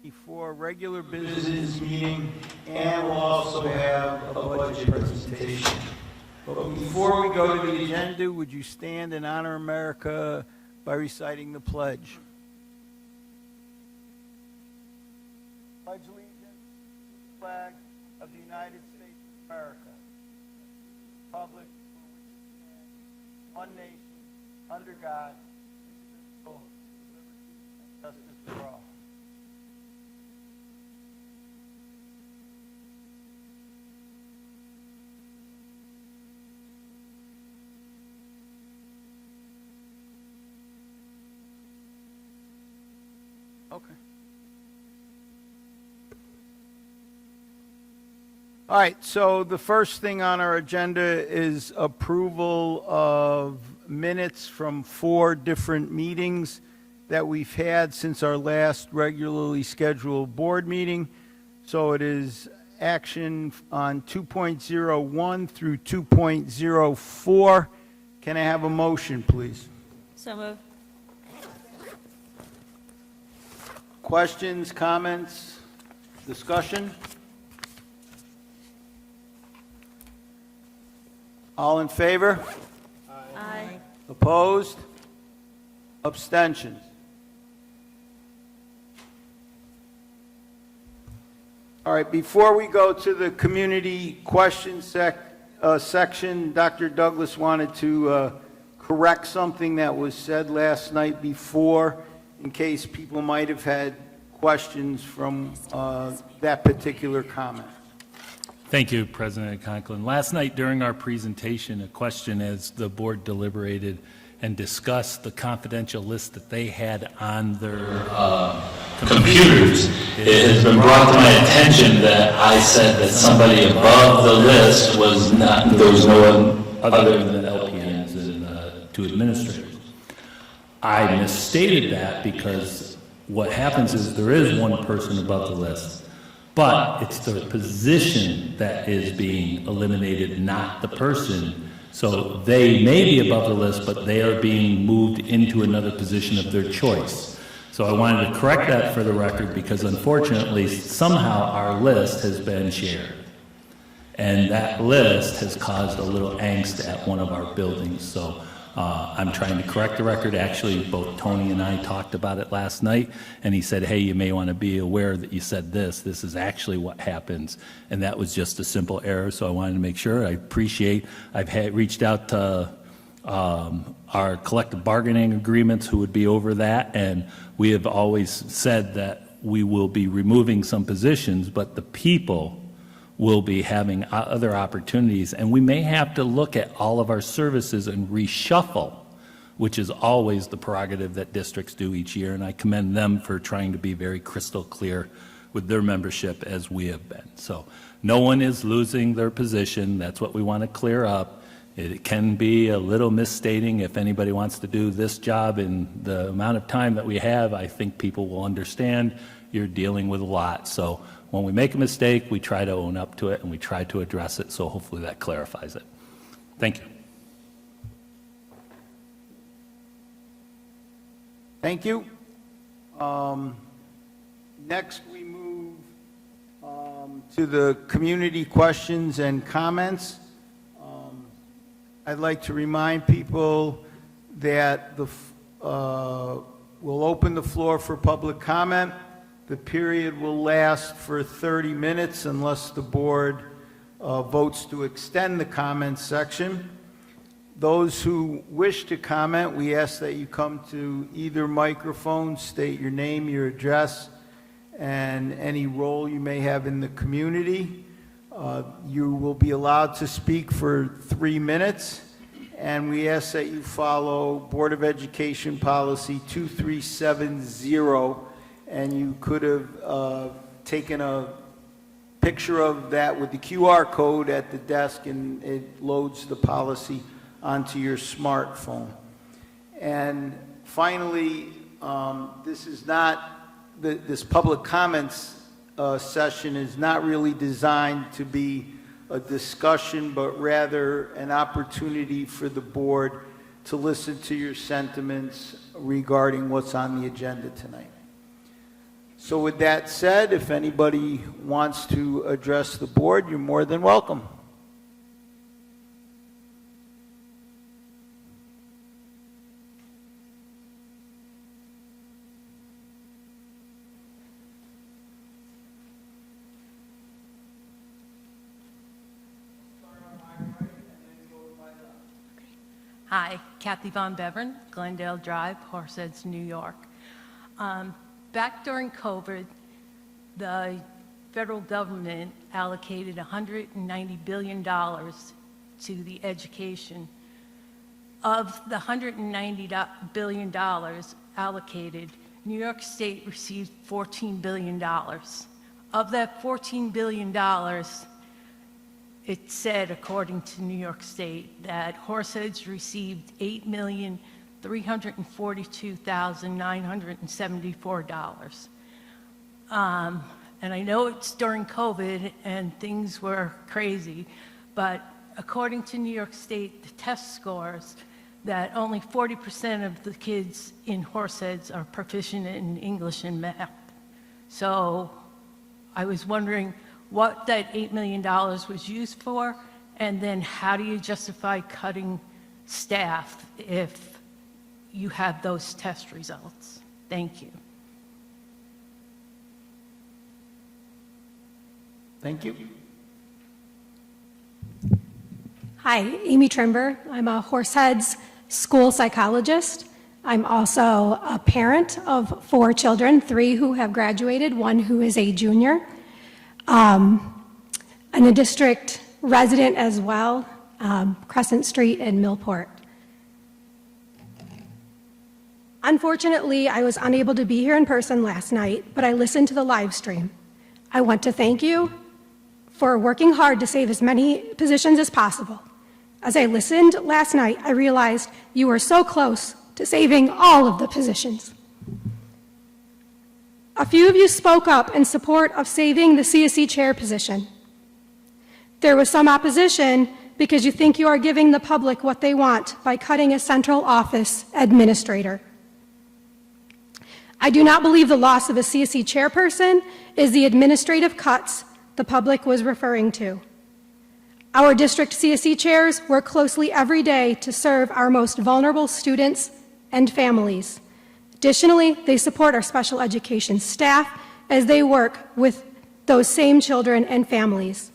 before regular business meeting, and we'll also have a budget presentation. But before we go to the agenda, would you stand and honor America by reciting the pledge? Pledge allegiance to the flag of the United States of America, republic for which it stands, one nation, under God, indivisible, with liberty and justice for all. Okay. All right, so the first thing on our agenda is approval of minutes from 4 different meetings that we've had since our last regularly scheduled board meeting. So it is action on 2.01 through 2.04. Can I have a motion, please? So moved. Questions, comments, discussion? All in favor? Aye. Opposed? Abstentions? All right, before we go to the community question section, Dr. Douglas wanted to correct something that was said last night before, in case people might have had questions from that particular comment. Thank you, President Conklin. Last night during our presentation, a question as the board deliberated and discussed the confidential list that they had on their computers. It has been brought to my attention that I said that somebody above the list was not, there was no one other than LPNs and 2 administrators. I misstated that because what happens is there is one person above the list, but it's the position that is being eliminated, not the person. So they may be above the list, but they are being moved into another position of their choice. So I wanted to correct that for the record because unfortunately somehow our list has been shared. And that list has caused a little angst at one of our buildings. So I'm trying to correct the record. Actually, both Tony and I talked about it last night, and he said, hey, you may want to be aware that you said this. This is actually what happens. And that was just a simple error, so I wanted to make sure. I appreciate, I've reached out to our collective bargaining agreements who would be over that, and we have always said that we will be removing some positions, but the people will be having other opportunities, and we may have to look at all of our services and reshuffle, which is always the prerogative that districts do each year, and I commend them for trying to be very crystal clear with their membership as we have been. So no one is losing their position. That's what we want to clear up. It can be a little misstating. If anybody wants to do this job in the amount of time that we have, I think people will understand you're dealing with a lot. So when we make a mistake, we try to own up to it and we try to address it, so hopefully that clarifies it. Thank you. Thank you. Next, we move to the community questions and comments. I'd like to remind people that we'll open the floor for public comment. The period will last for 30 minutes unless the board votes to extend the comment section. Those who wish to comment, we ask that you come to either microphone, state your name, your address, and any role you may have in the community. You will be allowed to speak for 3 minutes, and we ask that you follow Board of Education Policy 2370. And you could have taken a picture of that with the QR code at the desk, and it loads the policy onto your smartphone. And finally, this public comments session is not really designed to be a discussion, but rather an opportunity for the board to listen to your sentiments regarding what's on the agenda tonight. So with that said, if anybody wants to address the board, you're more than welcome. Hi, Kathy Von Beveren, Glendale Drive, Horseheads, New York. Back during COVID, the federal government allocated $190 billion to the education. Of the $190 billion allocated, New York State received $14 billion. Of that $14 billion, it said, according to New York State, that Horseheads received $8,342,974. And I know it's during COVID and things were crazy, but according to New York State, the test scores that only 40% of the kids in Horseheads are proficient in English and math. So I was wondering what that $8 million was used for, and then how do you justify cutting staff if you have those test results? Thank you. Thank you. Hi, Amy Trimber. I'm a Horseheads school psychologist. I'm also a parent of 4 children, 3 who have graduated, 1 who is a junior. And a district resident as well, Crescent Street in Millport. Unfortunately, I was unable to be here in person last night, but I listened to the live stream. I want to thank you for working hard to save as many positions as possible. As I listened last night, I realized you were so close to saving all of the positions. A few of you spoke up in support of saving the CSE chair position. There was some opposition because you think you are giving the public what they want by cutting a central office administrator. I do not believe the loss of a CSE chairperson is the administrative cuts the public was referring to. Our district CSE chairs work closely every day to serve our most vulnerable students and families. Additionally, they support our special education staff as they work with those same children and families.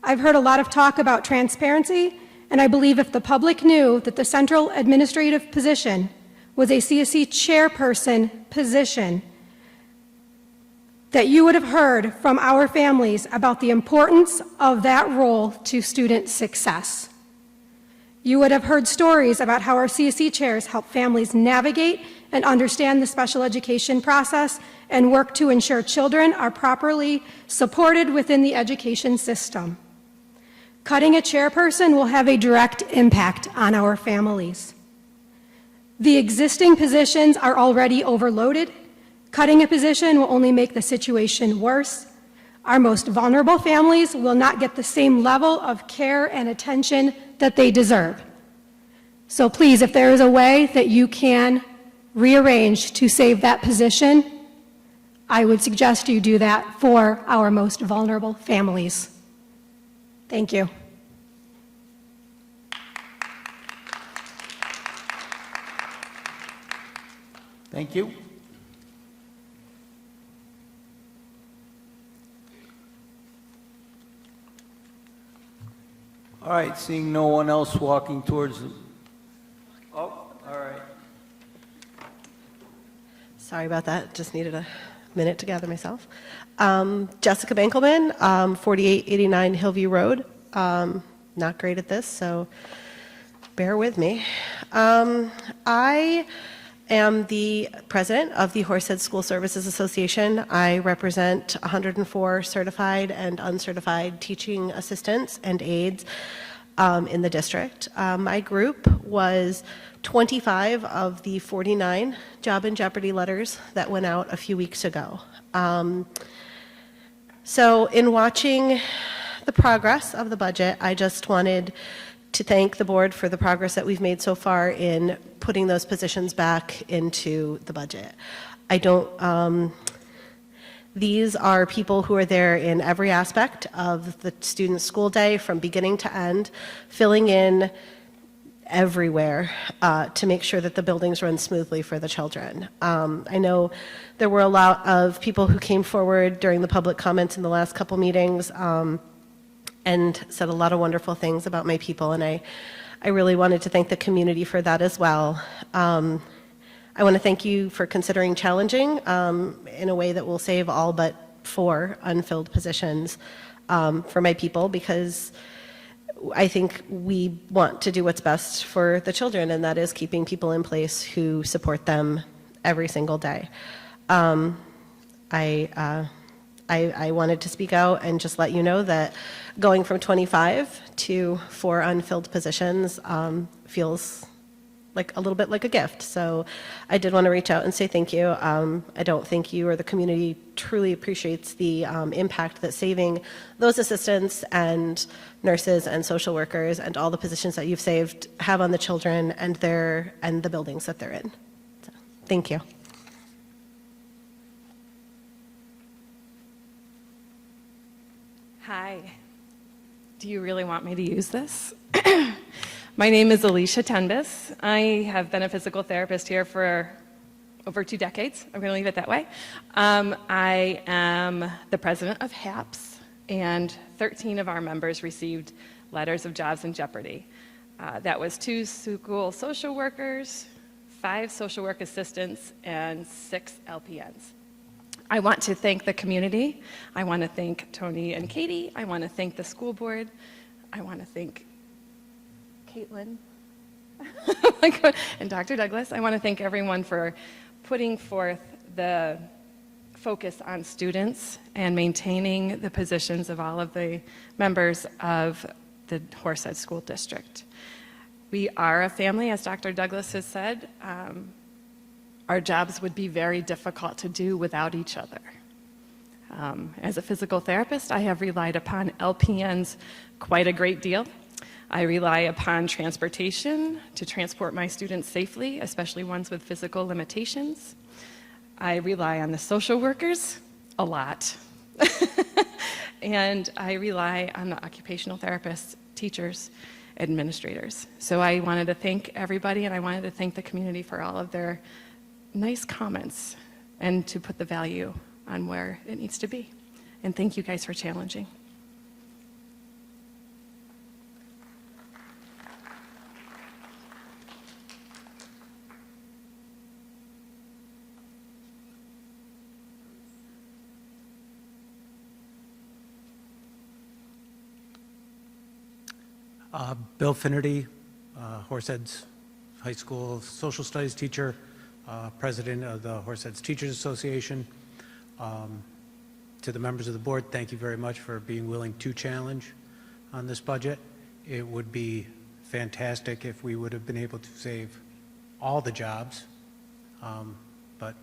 I've heard a lot of talk about transparency, and I believe if the public knew that the central administrative position was a CSE chairperson position, that you would have heard from our families about the importance of that role to student success. You would have heard stories about how our CSE chairs help families navigate and understand the special education process and work to ensure children are properly supported within the education system. Cutting a chairperson will have a direct impact on our families. The existing positions are already overloaded. Cutting a position will only make the situation worse. Our most vulnerable families will not get the same level of care and attention that they deserve. So please, if there is a way that you can rearrange to save that position, I would suggest you do that for our most vulnerable families. Thank you. Thank you. All right, seeing no one else walking towards the... Oh, all right. Sorry about that. Just needed a minute to gather myself. Jessica Bankelman, 4889 Hillview Road. Not great at this, so bear with me. I am the president of the Horseheads School Services Association. I represent 104 certified and uncertified teaching assistants and aides in the district. My group was 25 of the 49 job in jeopardy letters that went out a few weeks ago. So in watching the progress of the budget, I just wanted to thank the board for the progress that we've made so far in putting those positions back into the budget. I don't, These are people who are there in every aspect of the student's school day from beginning to end, filling in everywhere to make sure that the buildings run smoothly for the children. I know there were a lot of people who came forward during the public comments in the last couple meetings and said a lot of wonderful things about my people, and I really wanted to thank the community for that as well. I want to thank you for considering challenging in a way that will save all but 4 unfilled positions for my people, because I think we want to do what's best for the children, and that is keeping people in place who support them every single day. I wanted to speak out and just let you know that going from 25 to 4 unfilled positions feels like a little bit like a gift. So I did want to reach out and say thank you. I don't think you or the community truly appreciates the impact that saving those assistants and nurses and social workers and all the positions that you've saved have on the children and the buildings that they're in. So, thank you. Hi. Do you really want me to use this? My name is Alicia Tenbis. I have been a physical therapist here for over 2 decades. I'm going to leave it that way. I am the president of HAPS, and 13 of our members received letters of jobs in jeopardy. That was 2 school social workers, 5 social work assistants, and 6 LPNs. I want to thank the community. I want to thank Tony and Katie. I want to thank the school board. I want to thank Caitlin and Dr. Douglas. I want to thank everyone for putting forth the focus on students and maintaining the positions of all of the members of the Horsehead School District. We are a family, as Dr. Douglas has said. Our jobs would be very difficult to do without each other. As a physical therapist, I have relied upon LPNs quite a great deal. I rely upon transportation to transport my students safely, especially ones with physical limitations. I rely on the social workers a lot. And I rely on the occupational therapists, teachers, administrators. So I wanted to thank everybody, and I wanted to thank the community for all of their nice comments and to put the value on where it needs to be. And thank you guys for challenging. Bill Finnerty, Horseheads High School social studies teacher, president of the Horseheads Teachers Association. To the members of the board, thank you very much for being willing to challenge on this budget. It would be fantastic if we would have been able to save all the jobs, but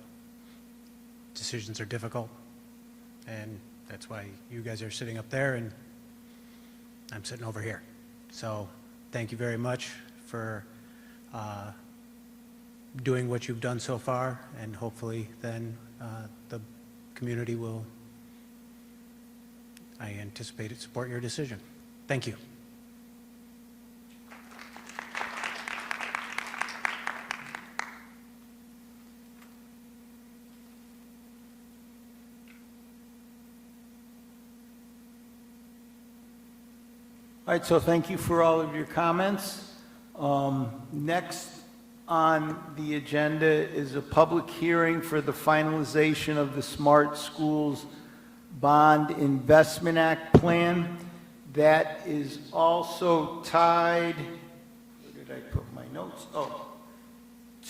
decisions are difficult, and that's why you guys are sitting up there and I'm sitting over here. So thank you very much for doing what you've done so far, and hopefully then the community will, I anticipate, support your decision. Thank you. All right, so thank you for all of your comments. Next on the agenda is a public hearing for the finalization of the Smart Schools Bond Investment Act plan. That is also tied, where did I put my notes? Oh,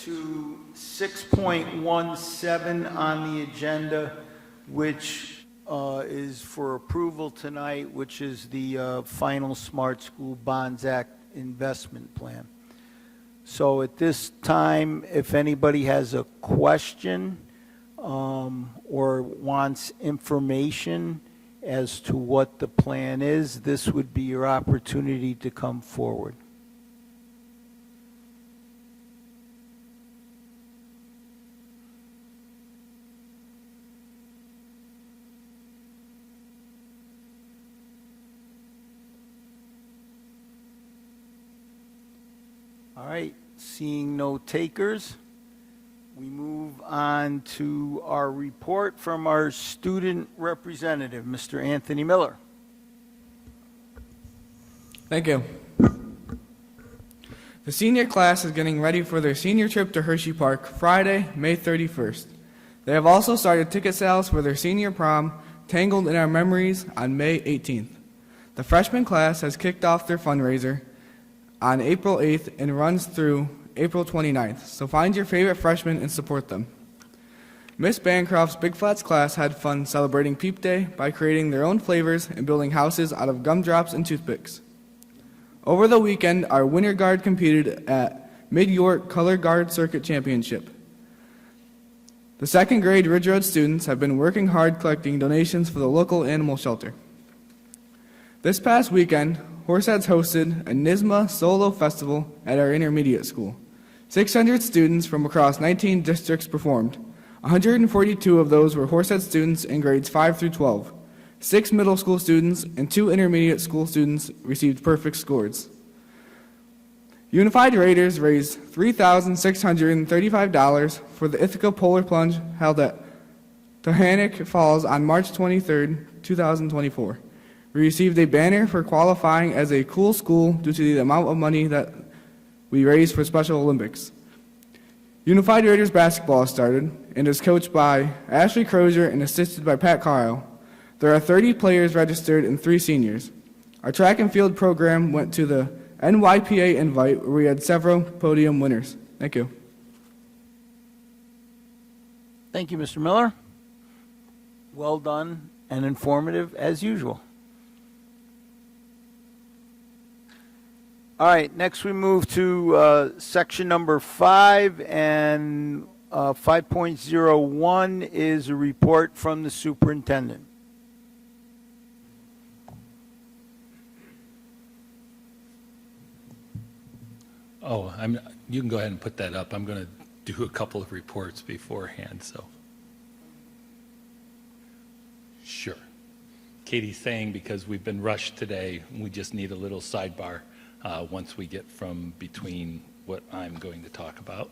to 6.17 on the agenda, which is for approval tonight, which is the final Smart School Bonds Act investment plan. So at this time, if anybody has a question or wants information as to what the plan is, this would be your opportunity to come forward. All right, seeing no takers, we move on to our report from our student representative, Mr. Anthony Miller. Thank you. The senior class is getting ready for their senior trip to Hershey Park Friday, May 31st. They have also started ticket sales for their senior prom, Tangled in Our Memories, on May 18th. The freshman class has kicked off their fundraiser on April 8th and runs through April 29th, so find your favorite freshmen and support them. Miss Bancroft's Big Flats class had fun celebrating Peep Day by creating their own flavors and building houses out of gumdrops and toothpicks. Over the weekend, our Winter Guard competed at Mid-York Color Guard Circuit Championship. The second grade Ridge Road students have been working hard collecting donations for the local animal shelter. This past weekend, Horseheads hosted a NISMA solo festival at our intermediate school. 600 students from across 19 districts performed. 142 of those were Horsehead students in grades 5 through 12. 6 middle school students and 2 intermediate school students received perfect scores. Unified Raiders raised $3,635 for the Ithaca Polar Plunge held at Tohannock Falls on March 23, 2024. We received a banner for qualifying as a cool school due to the amount of money that we raised for Special Olympics. Unified Raiders basketball started and is coached by Ashley Crozier and assisted by Pat Carlisle. There are 30 players registered and 3 seniors. Our track and field program went to the NYPA Invite, where we had several podium winners. Thank you. Thank you, Mr. Miller. Well done and informative as usual. All right, next we move to section number 5, and 5.01 is a report from the superintendent. Oh, you can go ahead and put that up. I'm going to do a couple of reports beforehand, so. Sure. Katie's saying because we've been rushed today, we just need a little sidebar once we get from between what I'm going to talk about.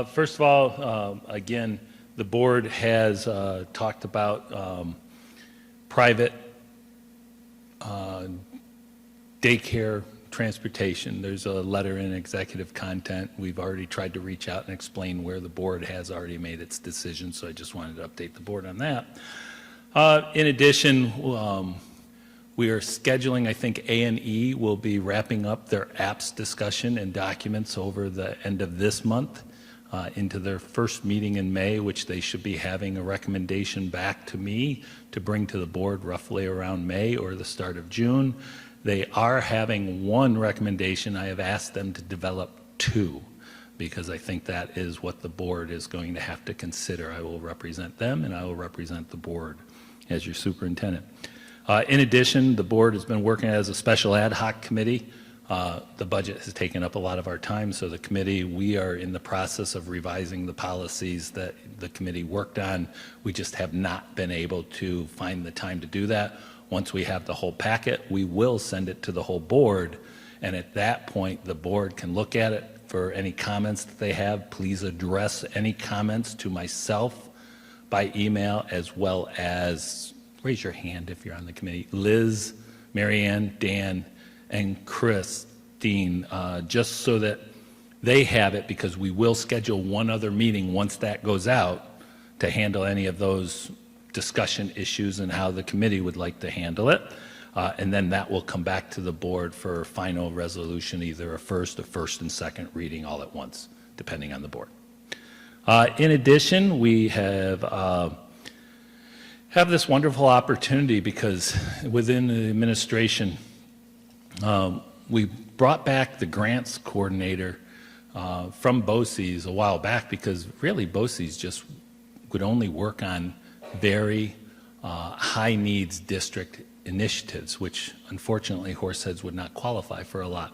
First of all, again, the board has talked about private daycare transportation. There's a letter in executive content. We've already tried to reach out and explain where the board has already made its decision, so I just wanted to update the board on that. In addition, we are scheduling, I think A&E will be wrapping up their apps discussion and documents over the end of this month into their first meeting in May, which they should be having a recommendation back to me to bring to the board roughly around May or the start of June. They are having one recommendation. I have asked them to develop 2 because I think that is what the board is going to have to consider. I will represent them and I will represent the board as your superintendent. In addition, the board has been working as a special ad hoc committee. The budget has taken up a lot of our time, so the committee, we are in the process of revising the policies that the committee worked on. We just have not been able to find the time to do that. Once we have the whole packet, we will send it to the whole board, and at that point, the board can look at it for any comments that they have. Please address any comments to myself by email, as well as, raise your hand if you're on the committee, Liz, Marianne, Dan, and Christine, just so that they have it, because we will schedule one other meeting once that goes out to handle any of those discussion issues and how the committee would like to handle it. And then that will come back to the board for final resolution, either a first and second reading all at once, depending on the board. In addition, we have this wonderful opportunity because within the administration, we brought back the grants coordinator from BOCES a while back, because really BOCES just would only work on very high needs district initiatives, which unfortunately Horseheads would not qualify for a lot.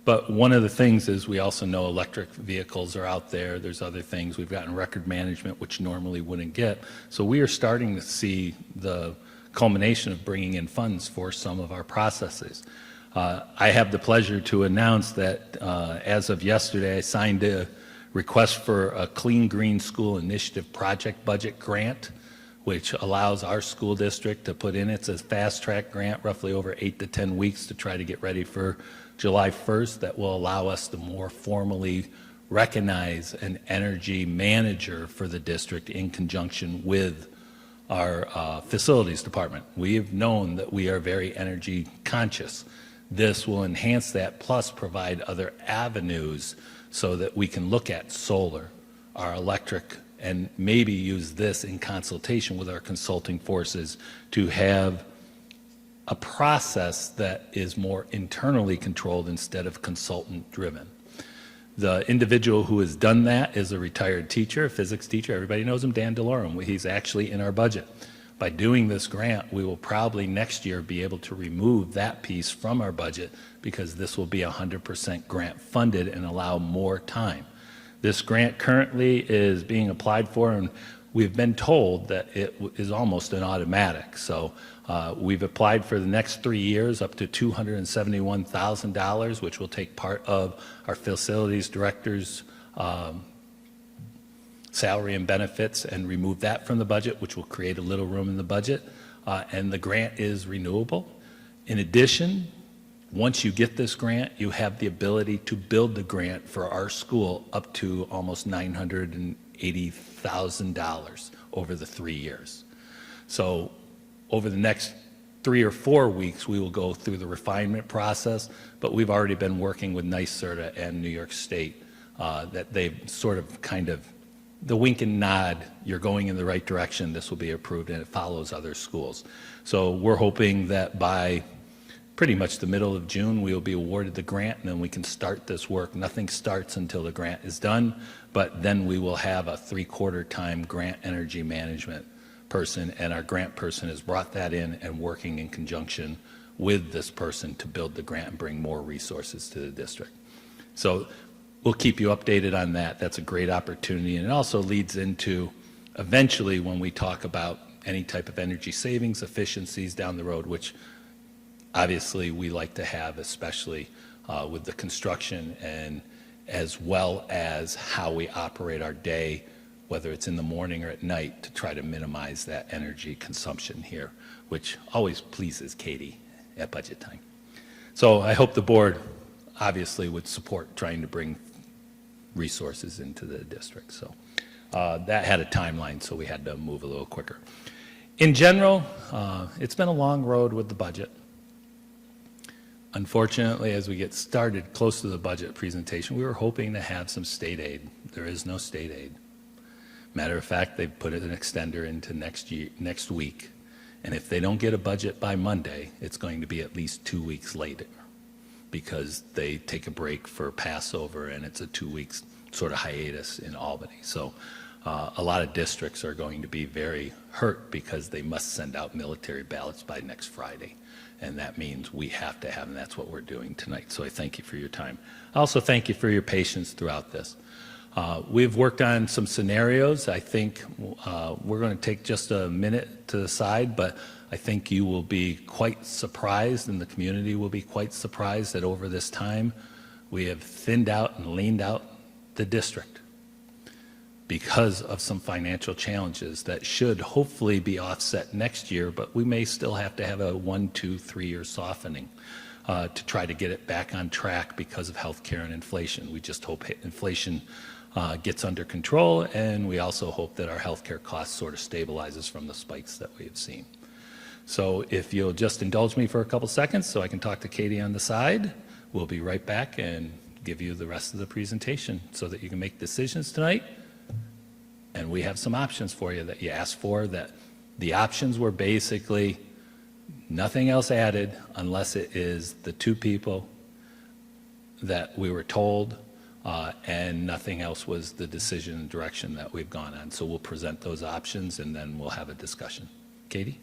But one of the things is we also know electric vehicles are out there. There's other things. We've gotten record management, which normally wouldn't get. So we are starting to see the culmination of bringing in funds for some of our processes. I have the pleasure to announce that as of yesterday, I signed a request for a Clean Green School Initiative Project Budget Grant, which allows our school district to put in, it's a fast-track grant, roughly over 8 to 10 weeks to try to get ready for July 1st, that will allow us to more formally recognize an energy manager for the district in conjunction with our facilities department. We have known that we are very energy conscious. This will enhance that, plus provide other avenues so that we can look at solar, our electric, and maybe use this in consultation with our consulting forces to have a process that is more internally controlled instead of consultant-driven. The individual who has done that is a retired teacher, a physics teacher. Everybody knows him, Dan DeLorme. He's actually in our budget. By doing this grant, we will probably next year be able to remove that piece from our budget because this will be 100% grant funded and allow more time. This grant currently is being applied for, and we've been told that it is almost an automatic. So we've applied for the next 3 years up to $271,000, which will take part of our facilities director's salary and benefits and remove that from the budget, which will create a little room in the budget. And the grant is renewable. In addition, once you get this grant, you have the ability to build the grant for our school up to almost $980,000 over the 3 years. So over the next 3 or 4 weeks, we will go through the refinement process, but we've already been working with NYSERDA and New York State that they've sort of kind of, the wink and nod, you're going in the right direction, this will be approved, and it follows other schools. So we're hoping that by pretty much the middle of June, we will be awarded the grant, and then we can start this work. Nothing starts until the grant is done, but then we will have a 3/4 time grant energy management person, and our grant person has brought that in and working in conjunction with this person to build the grant and bring more resources to the district. So we'll keep you updated on that. That's a great opportunity, and it also leads into eventually when we talk about any type of energy savings, efficiencies down the road, which obviously we like to have, especially with the construction and as well as how we operate our day, whether it's in the morning or at night, to try to minimize that energy consumption here, which always pleases Katie at budget time. So I hope the board obviously would support trying to bring resources into the district. So that had a timeline, so we had to move a little quicker. In general, it's been a long road with the budget. Unfortunately, as we get started close to the budget presentation, we were hoping to have some state aid. There is no state aid. Matter of fact, they've put an extender into next week. And if they don't get a budget by Monday, it's going to be at least 2 weeks later because they take a break for Passover and it's a 2 weeks sort of hiatus in Albany. So a lot of districts are going to be very hurt because they must send out military ballots by next Friday. And that means we have to have, and that's what we're doing tonight. So I thank you for your time. I also thank you for your patience throughout this. We've worked on some scenarios. I think we're going to take just a minute to the side, but I think you will be quite surprised, and the community will be quite surprised that over this time we have thinned out and leaned out the district because of some financial challenges that should hopefully be offset next year, but we may still have to have a 1, 2, 3 year softening to try to get it back on track because of healthcare and inflation. We just hope inflation gets under control, and we also hope that our healthcare costs sort of stabilizes from the spikes that we have seen. So if you'll just indulge me for a couple seconds so I can talk to Katie on the side, we'll be right back and give you the rest of the presentation so that you can make decisions tonight. And we have some options for you that you asked for. That the options were basically nothing else added unless it is the 2 people that we were told, and nothing else was the decision and direction that we've gone on. So we'll present those options and then we'll have a discussion. Katie?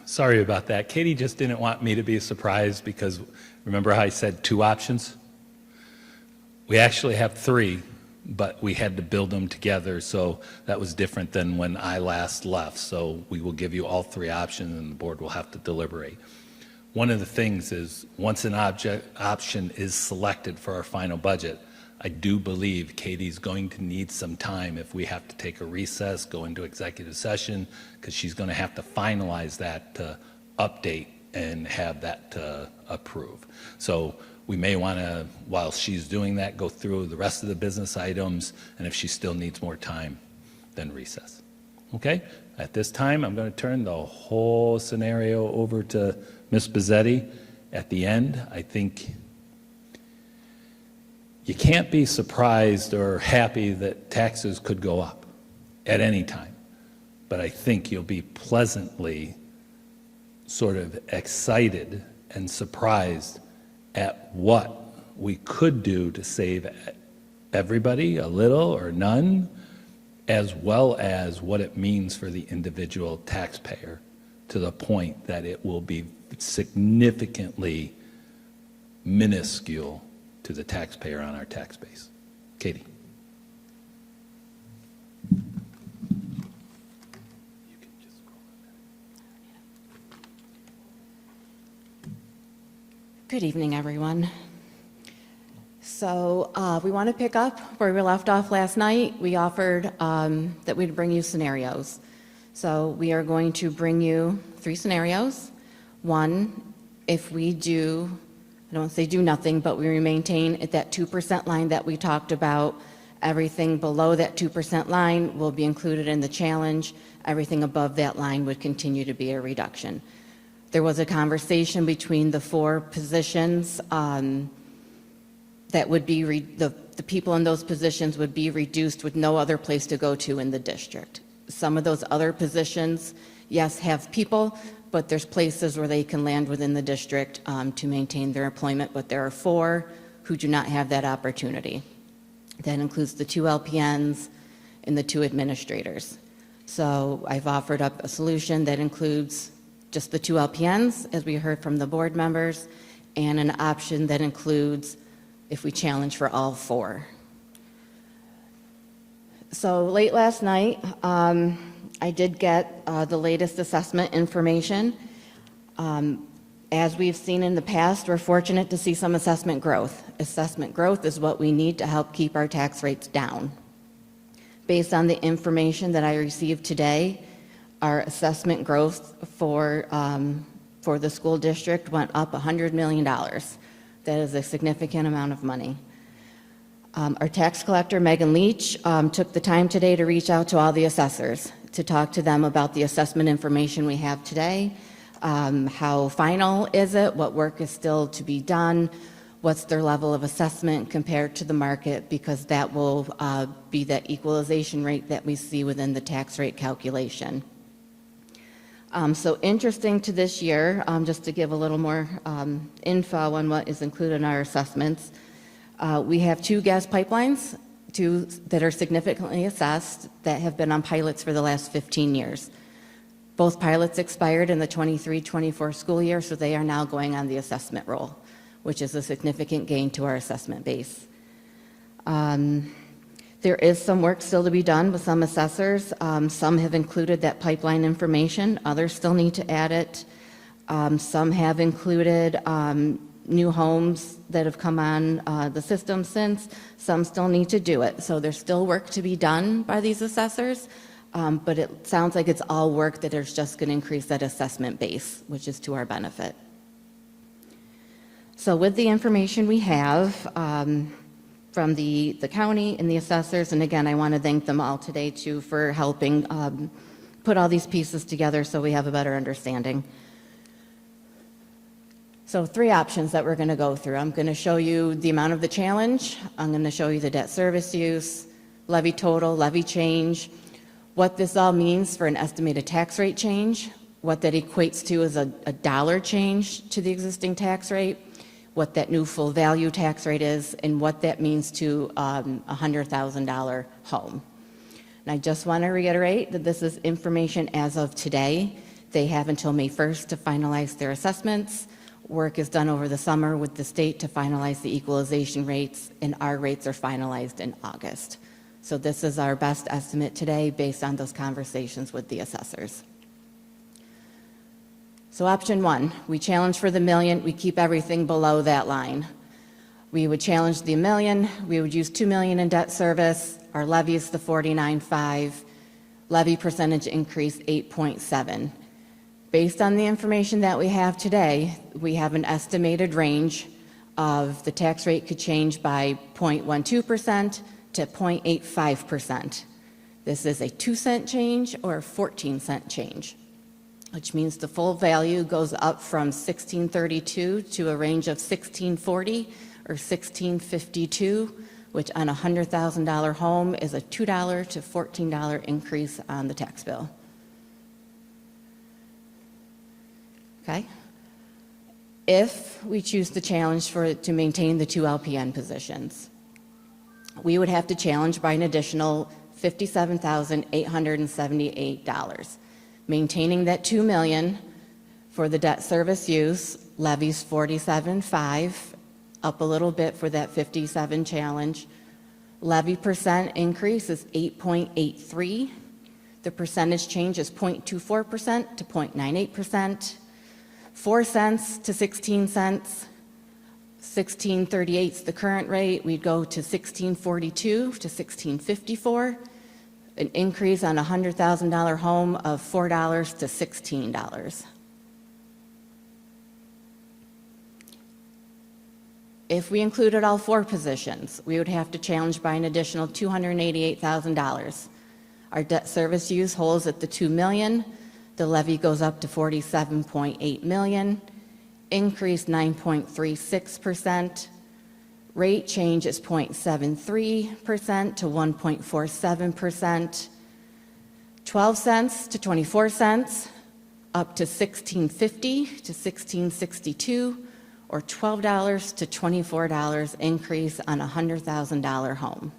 Sorry about that. Katie just didn't want me to be surprised because remember how I said 2 options? We actually have 3, but we had to build them together, so that was different than when I last left. So we will give you all 3 options and the board will have to deliberate. One of the things is once an option is selected for our final budget, I do believe Katie's going to need some time if we have to take a recess, go into executive session, because she's going to have to finalize that to update and have that to approve. So we may want to, while she's doing that, go through the rest of the business items, and if she still needs more time, then recess. Okay? At this time, I'm going to turn the whole scenario over to Ms. Bizzetti. At the end, I think you can't be surprised or happy that taxes could go up at any time, but I think you'll be pleasantly sort of excited and surprised at what we could do to save everybody a little or none, as well as what it means for the individual taxpayer, to the point that it will be significantly minuscule to the taxpayer on our tax base. Katie. Good evening, everyone. So we want to pick up where we left off last night. We offered that we'd bring you scenarios. So we are going to bring you 3 scenarios. One, if we do, I don't want to say do nothing, but we maintain at that 2% line that we talked about, everything below that 2% line will be included in the challenge. Everything above that line would continue to be a reduction. There was a conversation between the 4 positions that would be, the people in those positions would be reduced with no other place to go to in the district. Some of those other positions, yes, have people, but there's places where they can land within the district to maintain their employment, but there are 4 who do not have that opportunity. That includes the 2 LPNs and the 2 administrators. So I've offered up a solution that includes just the 2 LPNs, as we heard from the board members, and an option that includes if we challenge for all 4. So late last night, I did get the latest assessment information. As we've seen in the past, we're fortunate to see some assessment growth. Assessment growth is what we need to help keep our tax rates down. Based on the information that I received today, our assessment growth for the school district went up $100 million. That is a significant amount of money. Our tax collector, Megan Leach, took the time today to reach out to all the assessors to talk to them about the assessment information we have today. How final is it? What work is still to be done? What's their level of assessment compared to the market? Because that will be that equalization rate that we see within the tax rate calculation. So interesting to this year, just to give a little more info on what is included in our assessments, we have 2 gas pipelines, 2 that are significantly assessed that have been on pilots for the last 15 years. Both pilots expired in the 23-24 school year, so they are now going on the assessment roll, which is a significant gain to our assessment base. There is some work still to be done with some assessors. Some have included that pipeline information. Others still need to add it. Some have included new homes that have come on the system since. Some still need to do it. So there's still work to be done by these assessors, but it sounds like it's all work that is just going to increase that assessment base, which is to our benefit. So with the information we have from the county and the assessors, and again, I want to thank them all today too for helping put all these pieces together so we have a better understanding. So 3 options that we're going to go through. I'm going to show you the amount of the challenge. I'm going to show you the debt service use, levy total, levy change, what this all means for an estimated tax rate change, what that equates to as a dollar change to the existing tax rate, what that new full value tax rate is, and what that means to a $100,000 home. And I just want to reiterate that this is information as of today. They have until May 1st to finalize their assessments. Work is done over the summer with the state to finalize the equalization rates, and our rates are finalized in August. So this is our best estimate today based on those conversations with the assessors. So option one, we challenge for the million, we keep everything below that line. We would challenge the million, we would use $2 million in debt service, our levy is the 49.5, levy percentage increase 8.7. Based on the information that we have today, we have an estimated range of the tax rate could change by 0.12% to 0.85%. This is a 2-cent change or a 14-cent change, which means the full value goes up from 1632 to a range of 1640 or 1652, which on a $100,000 home is a $2 to $14 increase on the tax bill. Okay? If we choose to challenge for it to maintain the 2 LPN positions, we would have to challenge by an additional $57,878. Maintaining that $2 million for the debt service use, levies 47.5, up a little bit for that 57 challenge. Levy percent increase is 8.83. The percentage change is 0.24% to 0.98%. 4 cents to 16 cents. 1638 is the current rate. We'd go to 1642 to 1654. An increase on a $100,000 home of $4 to $16. If we included all 4 positions, we would have to challenge by an additional $288,000. Our debt service use holds at the $2 million. The levy goes up to $47.8 million, increase 9.36%. Rate change is 0.73% to 1.47%. 12 cents to 24 cents, up to 1650 to 1662, or $12 to $24 increase on a $100,000 home.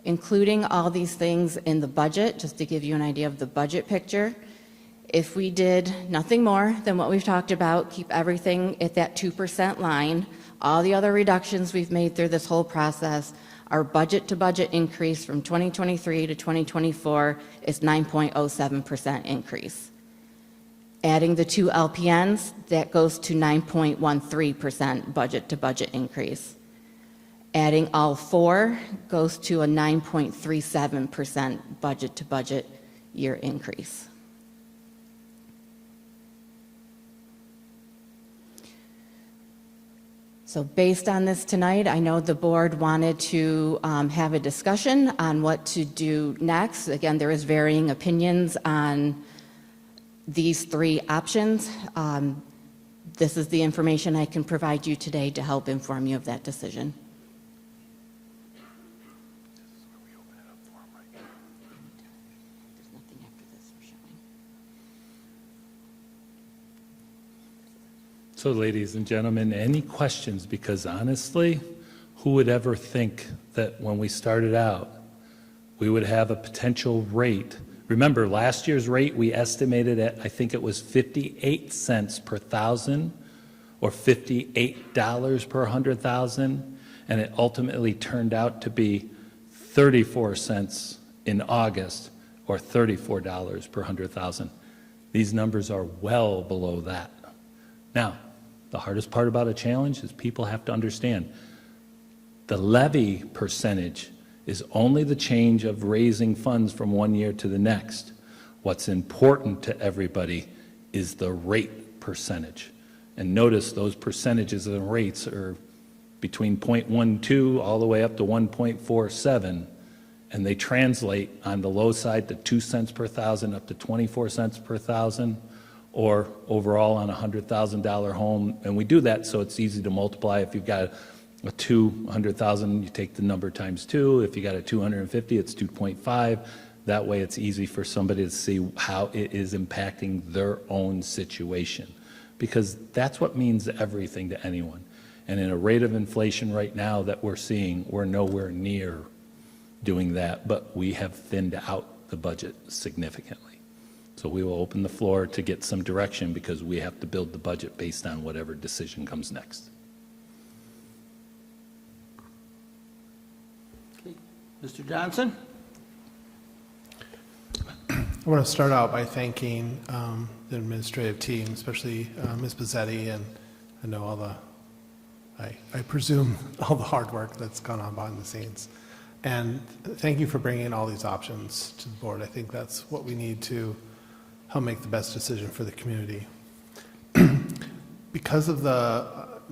Including all these things in the budget, just to give you an idea of the budget picture, if we did nothing more than what we've talked about, keep everything at that 2% line, all the other reductions we've made through this whole process, our budget-to-budget increase from 2023 to 2024 is 9.07% increase. Adding the 2 LPNs, that goes to 9.13% budget-to-budget increase. Adding all 4 goes to a 9.37% budget-to-budget year increase. So based on this tonight, I know the board wanted to have a discussion on what to do next. Again, there is varying opinions on these 3 options. This is the information I can provide you today to help inform you of that decision. There's nothing after this for showing. So, ladies and gentlemen, any questions? Because honestly, who would ever think that when we started out, we would have a potential rate? Remember, last year's rate, we estimated at, I think it was 58 cents per thousand, or $58 per 100,000, and it ultimately turned out to be 34 cents in August, or $34 per 100,000. These numbers are well below that. Now, the hardest part about a challenge is people have to understand the levy percentage is only the change of raising funds from one year to the next. What's important to everybody is the rate percentage. And notice those percentages and rates are between 0.12 all the way up to 1.47, and they translate on the low side to 2 cents per thousand up to 24 cents per thousand, or overall on a $100,000 home. And we do that so it's easy to multiply. If you've got a 200,000, you take the number times 2. If you got a 250, it's 2.5. That way it's easy for somebody to see how it is impacting their own situation, because that's what means everything to anyone. And in a rate of inflation right now that we're seeing, we're nowhere near doing that, but we have thinned out the budget significantly. So we will open the floor to get some direction because we have to build the budget based on whatever decision comes next. Okay. Mr. Johnson? I want to start out by thanking the administrative team, especially Ms. Bizzetti, and I know I presume all the hard work that's gone on behind the scenes. And thank you for bringing all these options to the board. I think that's what we need to help make the best decision for the community. Because of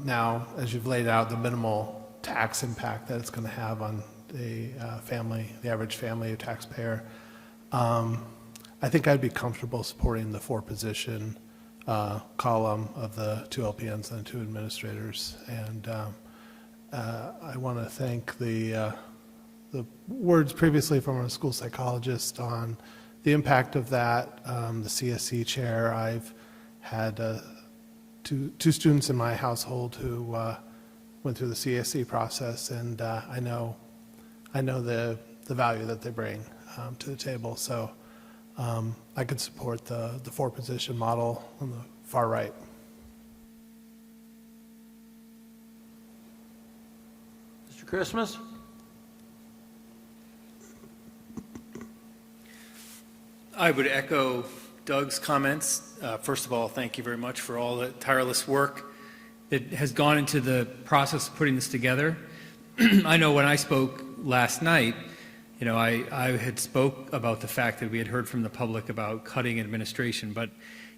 now, as you've laid out, the minimal tax impact that it's going to have on the average family or taxpayer, I think I'd be comfortable supporting the 4-position column of the 2 LPNs and the 2 administrators. And I want to thank the words previously from a school psychologist on the impact of that. The CSE chair, I've had two students in my household who went through the CSE process, and I know the value that they bring to the table. So I could support the 4-position model on the far right. Mr. Christmas? I would echo Doug's comments. First of all, thank you very much for all the tireless work that has gone into the process of putting this together. I know when I spoke last night, I had spoke about the fact that we had heard from the public about cutting administration, but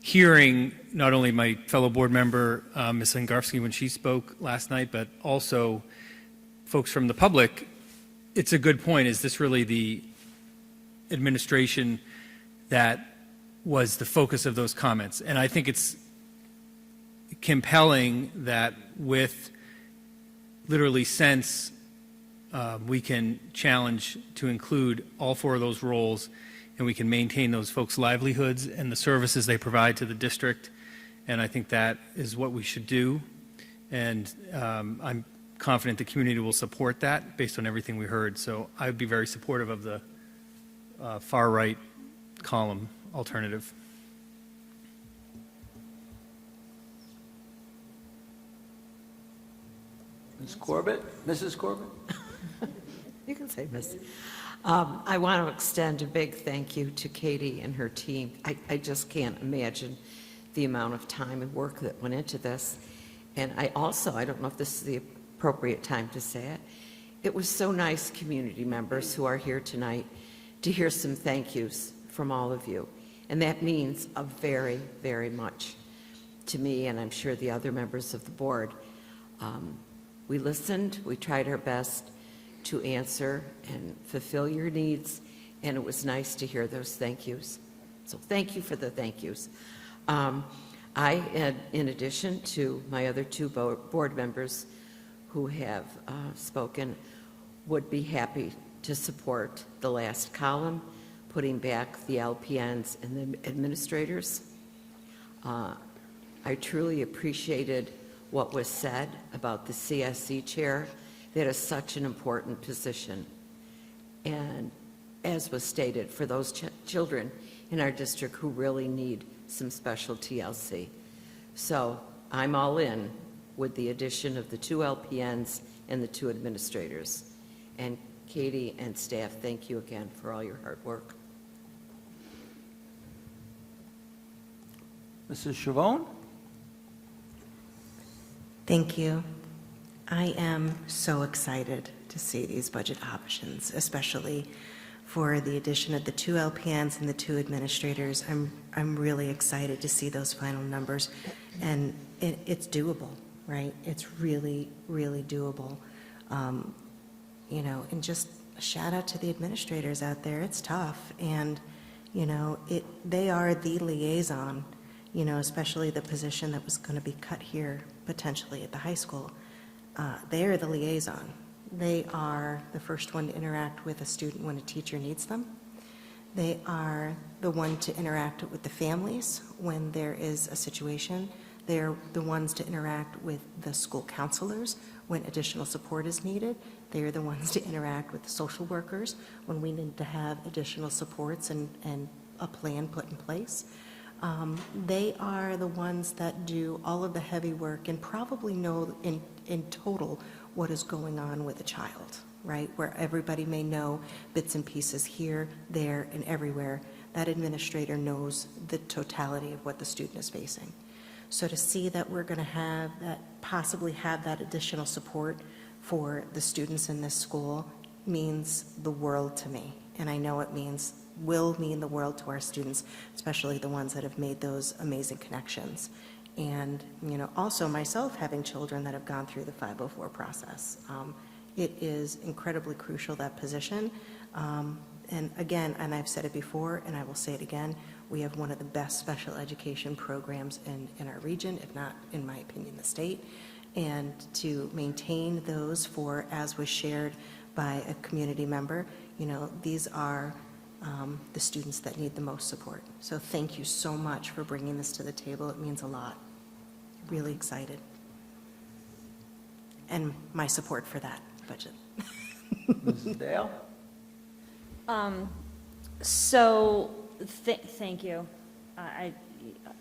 hearing not only my fellow board member, Ms. Angarski, when she spoke last night, but also folks from the public, it's a good point. Is this really the administration that was the focus of those comments? And I think it's compelling that with literally since we can challenge to include all 4 of those roles, and we can maintain those folks' livelihoods and the services they provide to the district. And I think that is what we should do. And I'm confident the community will support that based on everything we heard. So I would be very supportive of the far right column alternative. Ms. Corbett? Mrs. Corbett? You can say Miss. I want to extend a big thank you to Katie and her team. I just can't imagine the amount of time and work that went into this. And I don't know if this is the appropriate time to say it, it was so nice, community members who are here tonight, to hear some thank yous from all of you. And that means a very, very much to me, and I'm sure the other members of the board. We listened, we tried our best to answer and fulfill your needs, and it was nice to hear those thank yous. So thank you for the thank yous. In addition to my other 2 board members who have spoken, would be happy to support the last column, putting back the LPNs and the administrators. I truly appreciated what was said about the CSE chair. That is such an important position. And as was stated, for those children in our district who really need some special TLC. So I'm all in with the addition of the 2 LPNs and the 2 administrators. And Katie and staff, thank you again for all your hard work. Mrs. Chavone? Thank you. I am so excited to see these budget options, especially for the addition of the 2 LPNs and the 2 administrators. I'm really excited to see those final numbers, and it's doable, right? It's really, really doable. And just a shout out to the administrators out there. It's tough, and they are the liaison, especially the position that was going to be cut here potentially at the high school. They are the liaison. They are the first one to interact with a student when a teacher needs them. They are the one to interact with the families when there is a situation They're the ones to interact with the school counselors when additional support is needed. They are the ones to interact with the social workers when we need to have additional supports and a plan put in place. They are the ones that do all of the heavy work and probably know in total what is going on with a child, right? Where everybody may know bits and pieces here, there, and everywhere. That administrator knows the totality of what the student is facing. So to see that we're going to have that, possibly have that additional support for the students in this school means the world to me. And I know it will mean the world to our students, especially the ones that have made those amazing connections. And, also myself having children that have gone through the 504 process. It is incredibly crucial, that position. And again, and I've said it before, and I will say it again, we have one of the best special education programs in our region, if not, in my opinion, the state. And to maintain those for, as was shared by a community member, these are the students that need the most support. So thank you so much for bringing this to the table. It means a lot. Really excited. And my support for that budget. Mrs. Dale? So, thank you.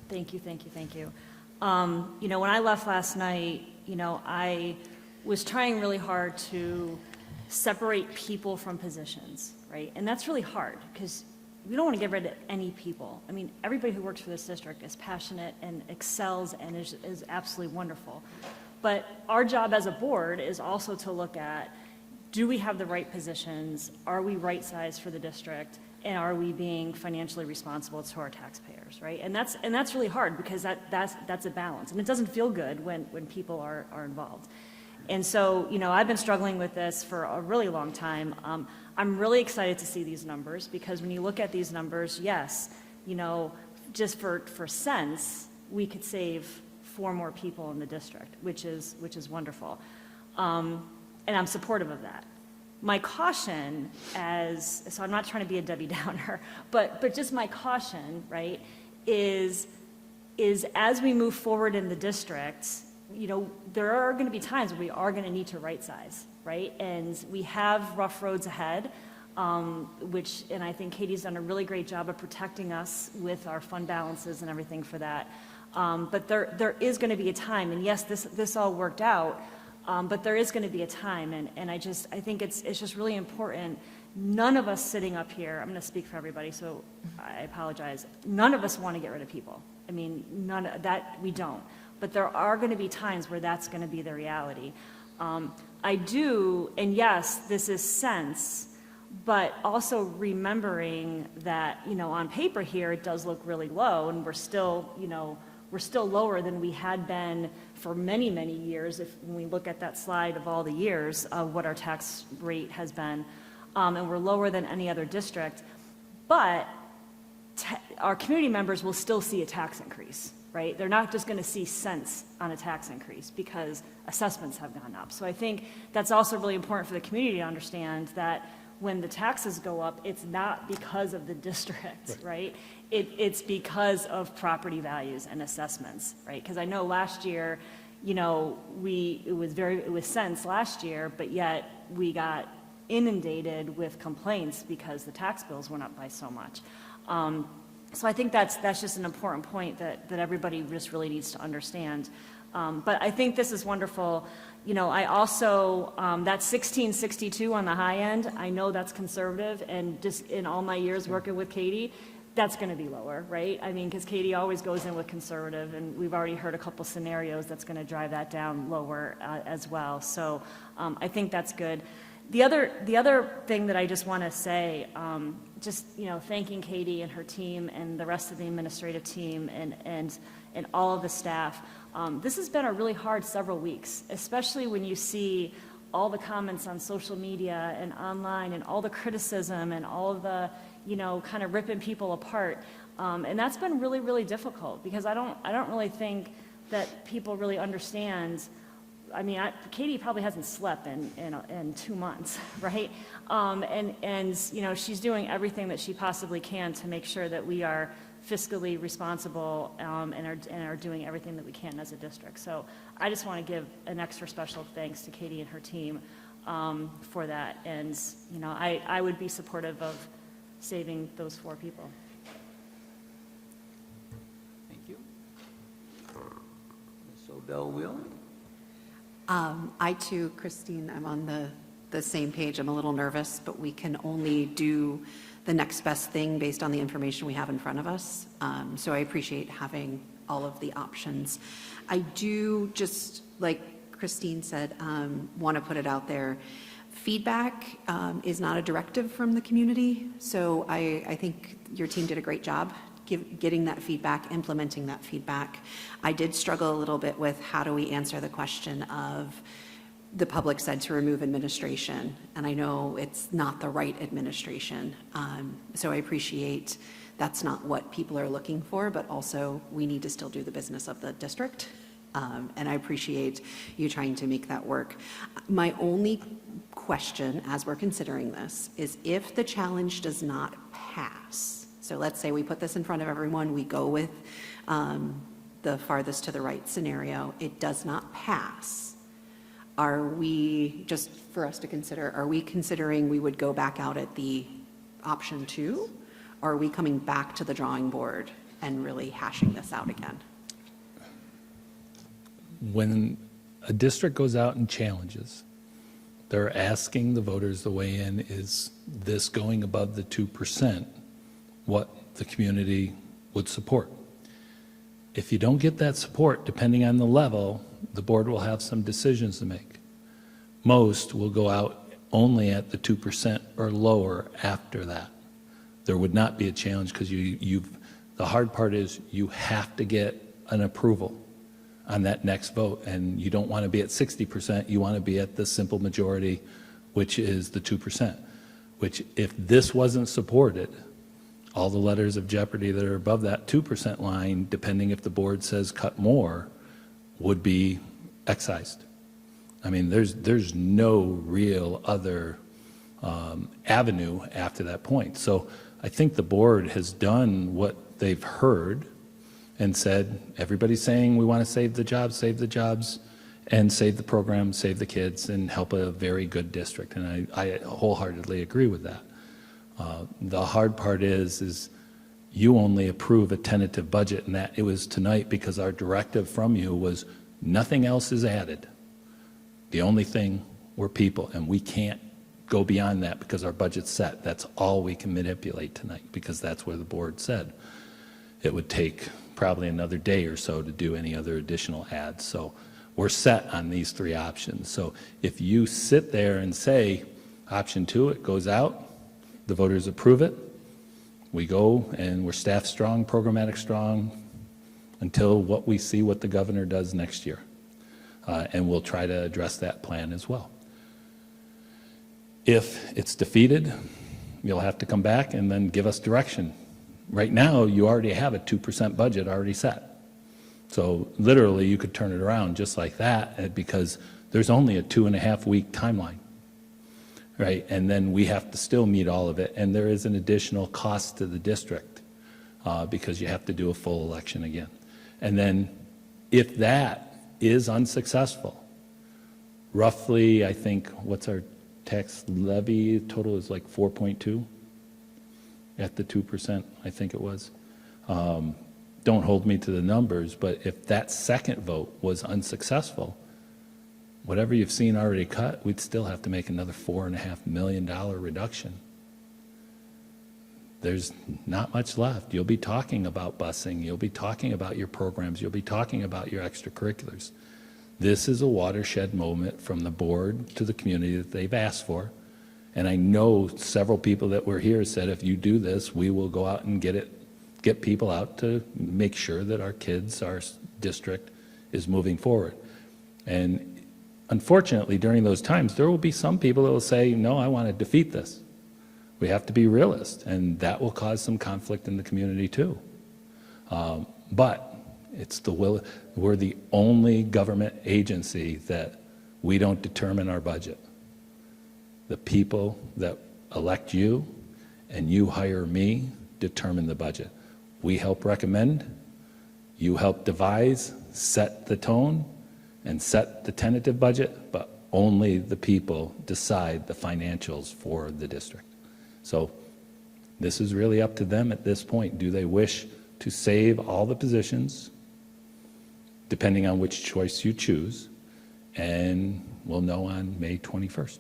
Thank you. When I left last night, I was trying really hard to separate people from positions, right? And that's really hard because we don't want to get rid of any people. I mean, everybody who works for this district is passionate and excels and is absolutely wonderful. But our job as a board is also to look at, do we have the right positions? Are we right-sized for the district? And are we being financially responsible to our taxpayers, right? And that's really hard because that's a balance. And it doesn't feel good when people are involved. And so, I've been struggling with this for a really long time. I'm really excited to see these numbers because when you look at these numbers, yes, just for sense, we could save 4 more people in the district, which is wonderful. And I'm supportive of that. My caution so I'm not trying to be a Debbie Downer, but just my caution, right, is as we move forward in the district, there are going to be times where we are going to need to right size, right? And we have rough roads ahead, and I think Katie's done a really great job of protecting us with our fund balances and everything for that. But there is going to be a time, and yes, this all worked out, but there is going to be a time, and I think it's just really important. None of us sitting up here, I'm going to speak for everybody, so I apologize. None of us want to get rid of people. I mean, none of that, we don't. But there are going to be times where that's going to be the reality. I do, and yes, this is sense, but also remembering that, on paper here, it does look really low, and we're still lower than we had been for many, many years, when we look at that slide of all the years of what our tax rate has been, and we're lower than any other district. But our community members will still see a tax increase, right? They're not just going to see cents on a tax increase because assessments have gone up. So I think that's also really important for the community to understand that when the taxes go up, it's not because of the district, right? It's because of property values and assessments, right? Because I know last year, it was cents last year, but yet we got inundated with complaints because the tax bills went up by so much. So I think that's just an important point that everybody just really needs to understand. But I think this is wonderful. I also, that 1662 on the high end, I know that's conservative, and just in all my years working with Katie, that's going to be lower, right? I mean, because Katie always goes in with conservative, and we've already heard a couple scenarios that's going to drive that down lower as well. So I think that's good. The other thing that I just want to say, thanking Katie and her team and the rest of the administrative team and all of the staff. This has been a really hard several weeks, especially when you see all the comments on social media and online and all the criticism and all of the, kind of ripping people apart. And that's been really, really difficult because I don't really think that people really understand. I mean, Katie probably hasn't slept in 2 months, right? And she's doing everything that she possibly can to make sure that we are fiscally responsible and are doing everything that we can as a district. So I just want to give an extra special thanks to Katie and her team for that. And, you know, I would be supportive of saving those 4 people. Thank you. Ms. Odell Wheeling? I too, Christine, I'm on the same page. I'm a little nervous, but we can only do the next best thing based on the information we have in front of us. So I appreciate having all of the options. I do, just like Christine said, want to put it out there. Feedback is not a directive from the community. So I think your team did a great job getting that feedback, implementing that feedback. I did struggle a little bit with how do we answer the question of the public said to remove administration, and I know it's not the right administration. So I appreciate that's not what people are looking for, but also we need to still do the business of the district. And I appreciate you trying to make that work. My only question as we're considering this is if the challenge does not pass, so let's say we put this in front of everyone, we go with the farthest to the right scenario, it does not pass. Are we, just for us to consider, are we considering we would go back out at the option 2? Or are we coming back to the drawing board and really hashing this out again? When a district goes out and challenges, they're asking the voters to weigh in, is this going above the 2%, what the community would support? If you don't get that support, depending on the level, the board will have some decisions to make. Most will go out only at the 2% or lower after that. There would not be a challenge because the hard part is you have to get an approval on that next vote, and you don't want to be at 60%, you want to be at the simple majority, which is the 2%, which if this wasn't supported, all the letters of jeopardy that are above that 2% line, depending if the board says cut more, would be excised. I mean, there's no real other avenue after that point. So I think the board has done what they've heard and said, everybody's saying we want to save the jobs, and save the program, save the kids, and help a very good district. And I wholeheartedly agree with that. The hard part is you only approve a tentative budget, and that it was tonight because our directive from you was nothing else is added. The only thing were people, and we can't go beyond that because our budget's set. That's all we can manipulate tonight because that's where the board said. It would take probably another day or so to do any other additional ads. So we're set on these 3 options. So if you sit there and say, option 2, it goes out, the voters approve it, we go and we're staff strong, programmatic strong, until we see what the governor does next year. And we'll try to address that plan as well. If it's defeated, you'll have to come back and then give us direction. Right now, you already have a 2% budget already set. So literally, you could turn it around just like that because there's only a 2.5-week timeline, right? And then we have to still meet all of it. And there is an additional cost to the district because you have to do a full election again. And then if that is unsuccessful, roughly, I think, what's our tax levy total is like 4.2 at the 2%, I think it was. Don't hold me to the numbers, but if that second vote was unsuccessful, whatever you've seen already cut, we'd still have to make another $4.5 million reduction. There's not much left. You'll be talking about busing. You'll be talking about your programs. You'll be talking about your extracurriculars. This is a watershed moment from the board to the community that they've asked for. And I know several people that were here said, if you do this, we will go out and get people out to make sure that our kids, our district is moving forward. And unfortunately, during those times, there will be some people that will say, no, I want to defeat this. We have to be realists, and that will cause some conflict in the community too. But it's the will. We're the only government agency that we don't determine our budget. The people that elect you and you hire me determine the budget. We help recommend, you help devise, set the tone, and set the tentative budget, but only the people decide the financials for the district. So this is really up to them at this point. Do they wish to save all the positions, depending on which choice you choose? And we'll know on May 21st.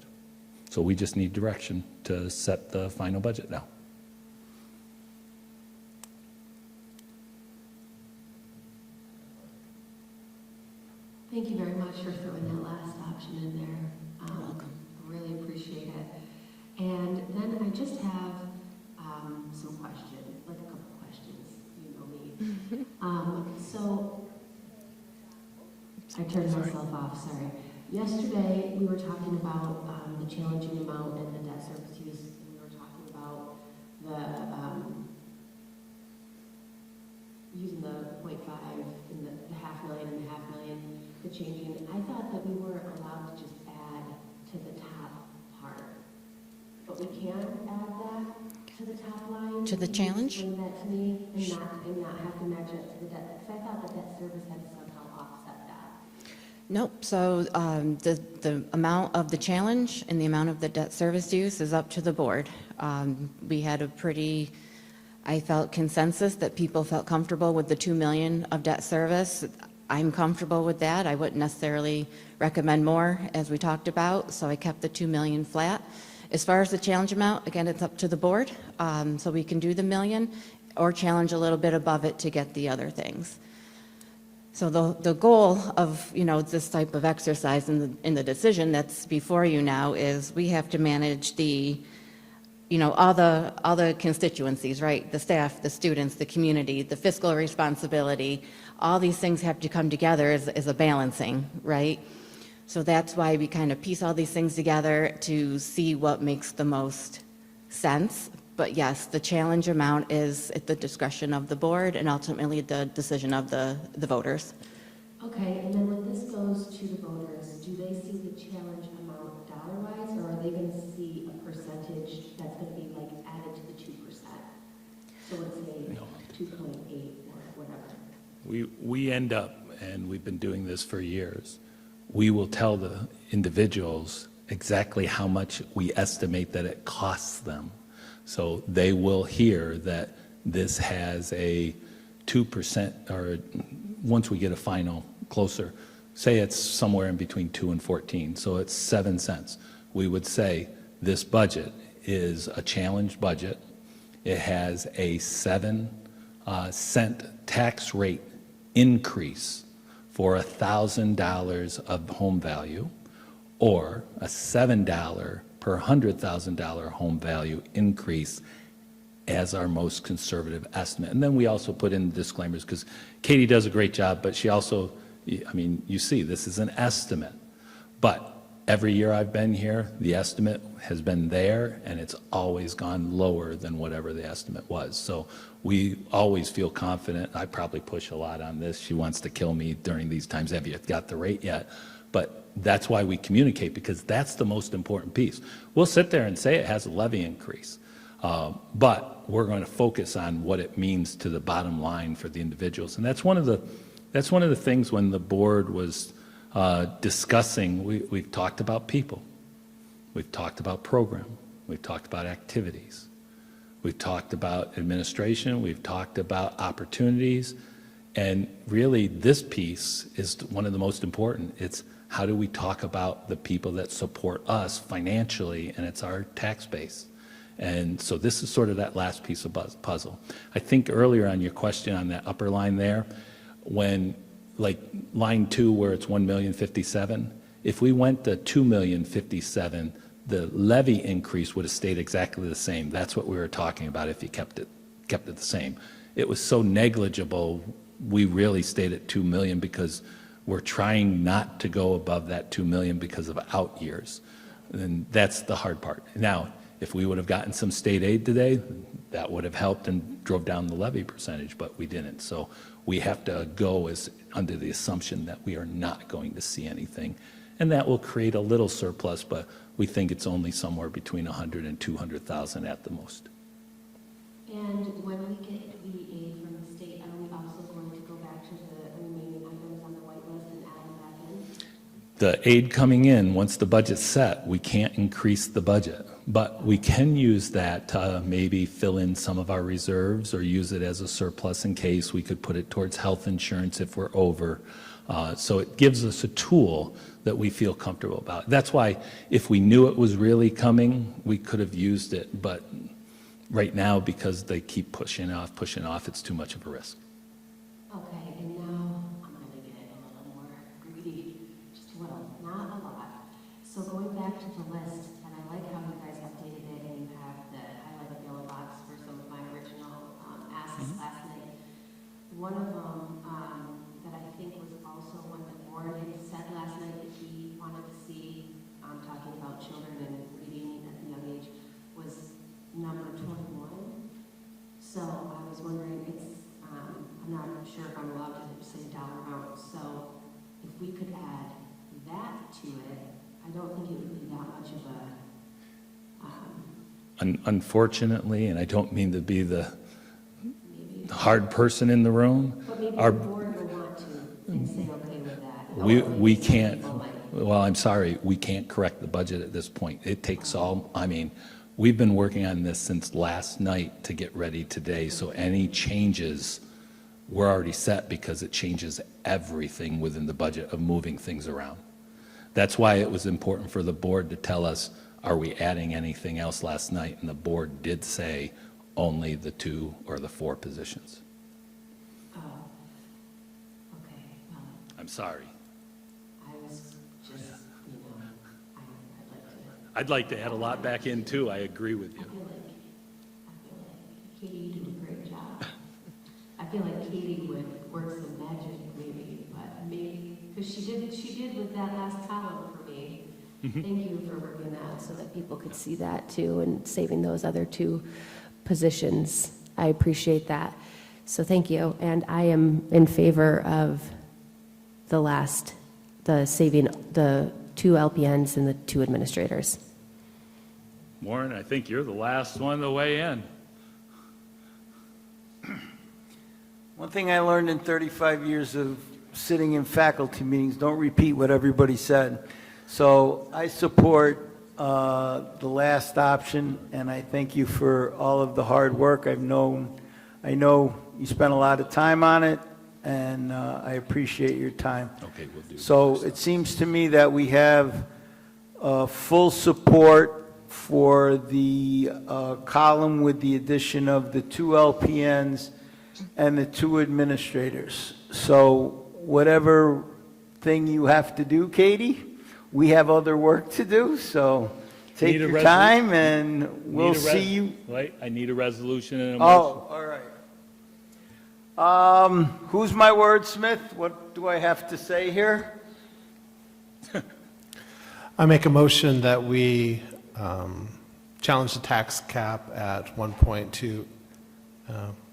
So we just need direction to set the final budget now. Thank you very much for throwing that last option in there. You're welcome. Really appreciate it. And then I just have some questions, like a couple questions, you know me. So, I turned myself off, sorry. Yesterday, we were talking about the challenging amount and the debt service use, and we were talking about the, using the 0.5 and the $500,000 and the $500,000, the changing. I thought that we weren't allowed to just add to the top part, but we can add that to the top line. To the challenge? Explain that to me and not have to match it to the debt, because I thought that that service had to somehow offset that. Nope, so the amount of the challenge and the amount of the debt service use is up to the board. We had a pretty, I felt, consensus that people felt comfortable with the $2 million of debt service. I'm comfortable with that. I wouldn't necessarily recommend more, as we talked about, so I kept the $2 million flat. As far as the challenge amount, again, it's up to the board, so we can do the $1 million or challenge a little bit above it to get the other things. So the goal of, this type of exercise in the decision that's before you now is we have to manage the, all the constituencies, right? The staff, the students, the community, the fiscal responsibility, all these things have to come together as a balancing, right? So that's why we kind of piece all these things together to see what makes the most sense. But yes, the challenge amount is at the discretion of the board and ultimately the decision of the voters. Okay, and then when this goes to the voters, do they see the challenge amount dollar-wise, or are they going to see a percentage that's going to be like added to the 2%? So let's say 2.8 or whatever. We end up, and we've been doing this for years, we will tell the individuals exactly how much we estimate that it costs them. So they will hear that this has a 2%, or once we get a final closer, say it's somewhere in between 2 and 14, so it's 7 cents. We would say this budget is a challenged budget. It has a 7-cent tax rate increase for $1,000 of home value, or a $7 per $100,000 home value increase as our most conservative estimate. And then we also put in disclaimers, because Katie does a great job, but she also, you see, this is an estimate. But every year I've been here, the estimate has been there, and it's always gone lower than whatever the estimate was. So we always feel confident. I probably push a lot on this. She wants to kill me during these times. Have you got the rate yet? But that's why we communicate, because that's the most important piece. We'll sit there and say it has a levy increase, but we're going to focus on what it means to the bottom line for the individuals. And that's one of the things when the board was discussing. We've talked about people, we've talked about program, we've talked about activities, we've talked about administration, we've talked about opportunities, and really this piece is one of the most important. It's how do we talk about the people that support us financially, and it's our tax base. And so this is sort of that last piece of puzzle. I think earlier on your question on that upper line there, when like line 2 where it's 1,057,000, if we went to 2,057,000, the levy increase would have stayed exactly the same. That's what we were talking about if you kept it the same. It was so negligible, we really stayed at 2 million because we're trying not to go above that 2 million because of out years. And that's the hard part. Now, if we would have gotten some state aid today, that would have helped and drove down the levy percentage, but we didn't. So we have to go under the assumption that we are not going to see anything. And that will create a little surplus, but we think it's only somewhere between 100 and 200,000 at the most. And when we get the aid from the aid coming in, once the budget's set, we can't increase the budget. But we can use that to maybe fill in some of our reserves or use it as a surplus in case we could put it towards health insurance if we're over. So it gives us a tool that we feel comfortable about. That's why if we knew it was really coming, we could have used it. But right now, because they keep pushing off, it's too much of a risk. Okay, and now I'm going to get a little more greedy, just a little, not a lot. So going back to the list, and I like how you guys updated it, and you have the highlighted yellow box for some of my original asks last night. One of them that I think was also what the board had said last night that he wanted to see, talking about children and reading at a young age, was number 21. So I was wondering, I'm not sure if I'm allowed to say dollar amount, so if we could add that to it, I don't think it would be that much of a, Unfortunately, and I don't mean to be the hard person in the room, but maybe the board will want to and say okay with that. we can't, well, I'm sorry, we can't correct the budget at this point. It takes we've been working on this since last night to get ready today, so any changes were already set because it changes everything within the budget of moving things around. That's why it was important for the board to tell us, are we adding anything else last night? And the board did say only the 2 or the 4 positions. Oh, okay, well, I'm sorry. I was just, I'd like to add a lot back in too, I agree with you. I feel like, Katie, you do a great job. I feel like Katie would work some magic maybe, but maybe, because she did with that last column for me. Thank you for working that so that people could see that too and saving those other 2 positions. I appreciate that. So thank you. And I am in favor of the saving the 2 LPNs and the 2 administrators. Warren, I think you're the last one to weigh in. One thing I learned in 35 years of sitting in faculty meetings, don't repeat what everybody said. So I support the last option, and I thank you for all of the hard work. I know you spent a lot of time on it, and I appreciate your time. Okay, we'll do. So it seems to me that we have full support for the column with the addition of the 2 LPNs and the 2 administrators. So whatever thing you have to do, Katie, we have other work to do, so take your time and we'll see you. Wait, I need a resolution and a motion. Oh, all right. Who's my wordsmith? What do I have to say here? I make a motion that we challenge the tax cap at 1.2,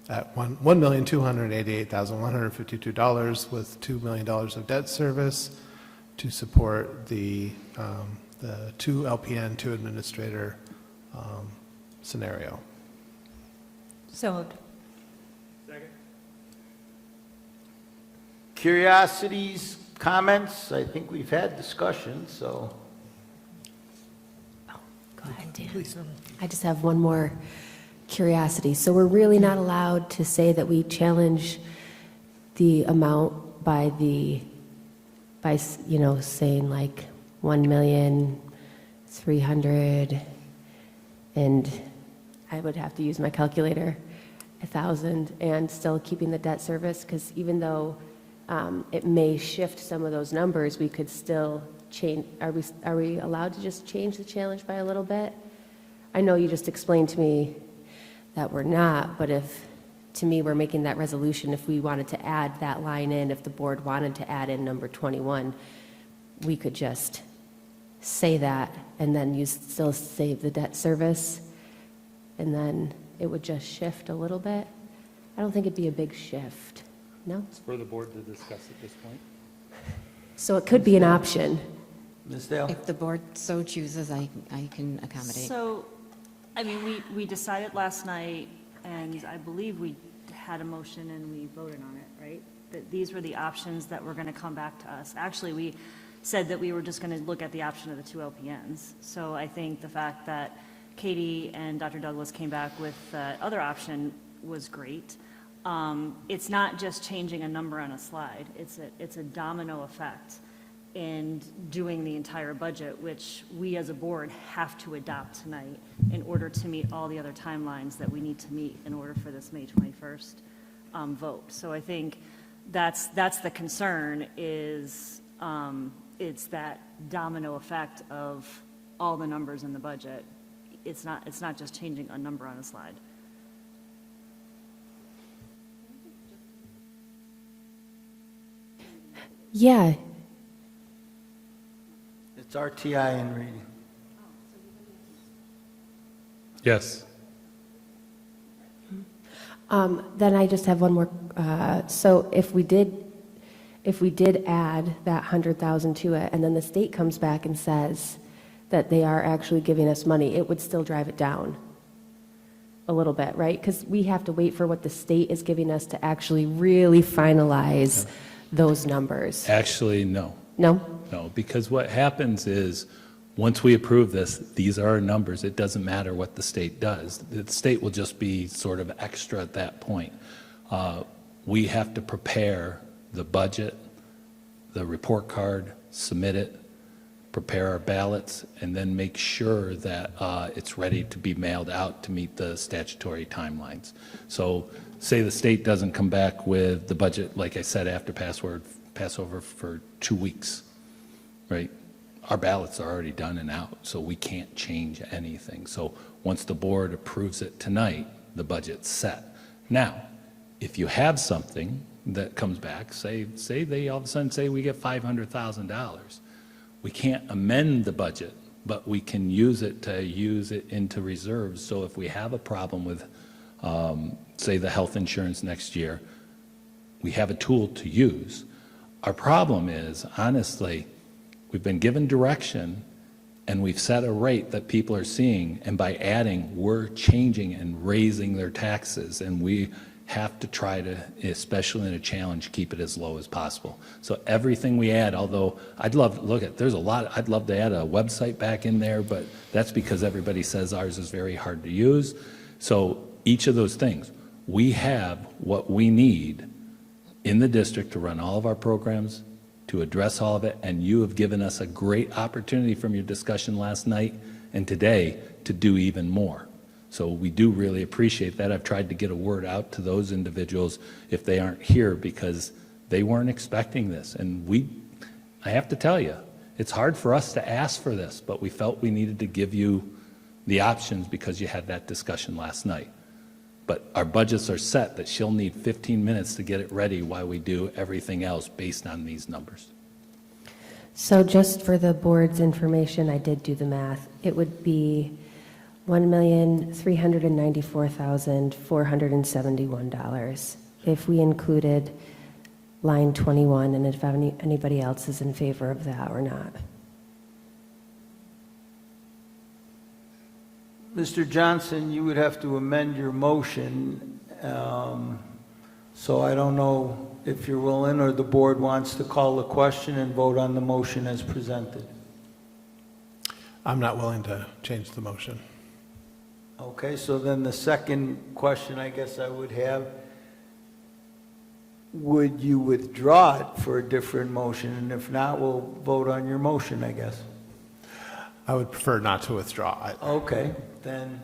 at $1,288,152 with $2 million of debt service to support the 2 LPN, 2 administrator scenario. So moved. Curiosities, comments? I think we've had discussion, so. Go ahead, Dan. I just have one more curiosity. So we're really not allowed to say that we challenge the amount by saying like 1,300,000, and I would have to use my calculator, 1,000, and still keeping the debt service, because even though it may shift some of those numbers, we could still change. Are we allowed to just change the challenge by a little bit? I know you just explained to me that we're not, but to me, we're making that resolution. If we wanted to add that line in, if the board wanted to add in number 21, we could just say that, and then you still save the debt service, and then it would just shift a little bit. I don't think it'd be a big shift. No? It's for the board to discuss at this point. So it could be an option. Ms. Dale? If the board so chooses, I can accommodate. So, I mean, we decided last night, and I believe we had a motion and we voted on it, right? That these were the options that were going to come back to us. Actually, said that we were just going to look at the option of the 2 LPNs. So I think the fact that Katie and Dr. Douglas came back with the other option was great. It's not just changing a number on a slide. It's a domino effect in doing the entire budget, which we as a board have to adopt tonight in order to meet all the other timelines that we need to meet in order for this May 21st vote. So I think that's the concern is it's that domino effect of all the numbers in the budget. It's not just changing a number on a slide. Yeah, It's RTI in reading. Yes. then I just have one more. So if we did add that 100,000 to it, and then the state comes back and says that they are actually giving us money, it would still drive it down a little bit, right? Because we have to wait for what the state is giving us to actually really finalize those numbers. Actually, no. No? No, because what happens is, once we approve this, these are our numbers. It doesn't matter what the state does. The state will just be sort of extra at that point. We have to prepare the budget, the report card, submit it, prepare our ballots, and then make sure that it's ready to be mailed out to meet the statutory timelines. So say the state doesn't come back with the budget, like I said, after Passover for 2 weeks, right? Our ballots are already done and out, so we can't change anything. So once the board approves it tonight, the budget's set. Now, if you have something that comes back, say they all of a sudden say we get $500,000, we can't amend the budget, but we can use it into reserves. So if we have a problem with, say, the health insurance next year, we have a tool to use. Our problem is, honestly, we've been given direction and we've set a rate that people are seeing, and by adding, we're changing and raising their taxes, and we have to try to, especially in a challenge, keep it as low as possible. So everything we add, although I'd love to add a website back in there, but that's because everybody says ours is very hard to use. So each of those things, we have what we need in the district to run all of our programs, to address all of it, and you have given us a great opportunity from your discussion last night and today to do even more. So we do really appreciate that. I've tried to get a word out to those individuals if they aren't here, because they weren't expecting this. And I have to tell you, it's hard for us to ask for this, but we felt we needed to give you the options because you had that discussion last night. But our budgets are set that she'll need 15 minutes to get it ready while we do everything else based on these numbers. So just for the board's information, I did do the math. It would be $1,394,471 if we included line 21, and if anybody else is in favor of that or not. Mr. Johnson, you would have to amend your motion, so I don't know if you're willing or the board wants to call the question and vote on the motion as presented. I'm not willing to change the motion. Okay, so then the second question I guess I would have, would you withdraw it for a different motion? And if not, we'll vote on your motion, I guess. I would prefer not to withdraw it. Okay, then,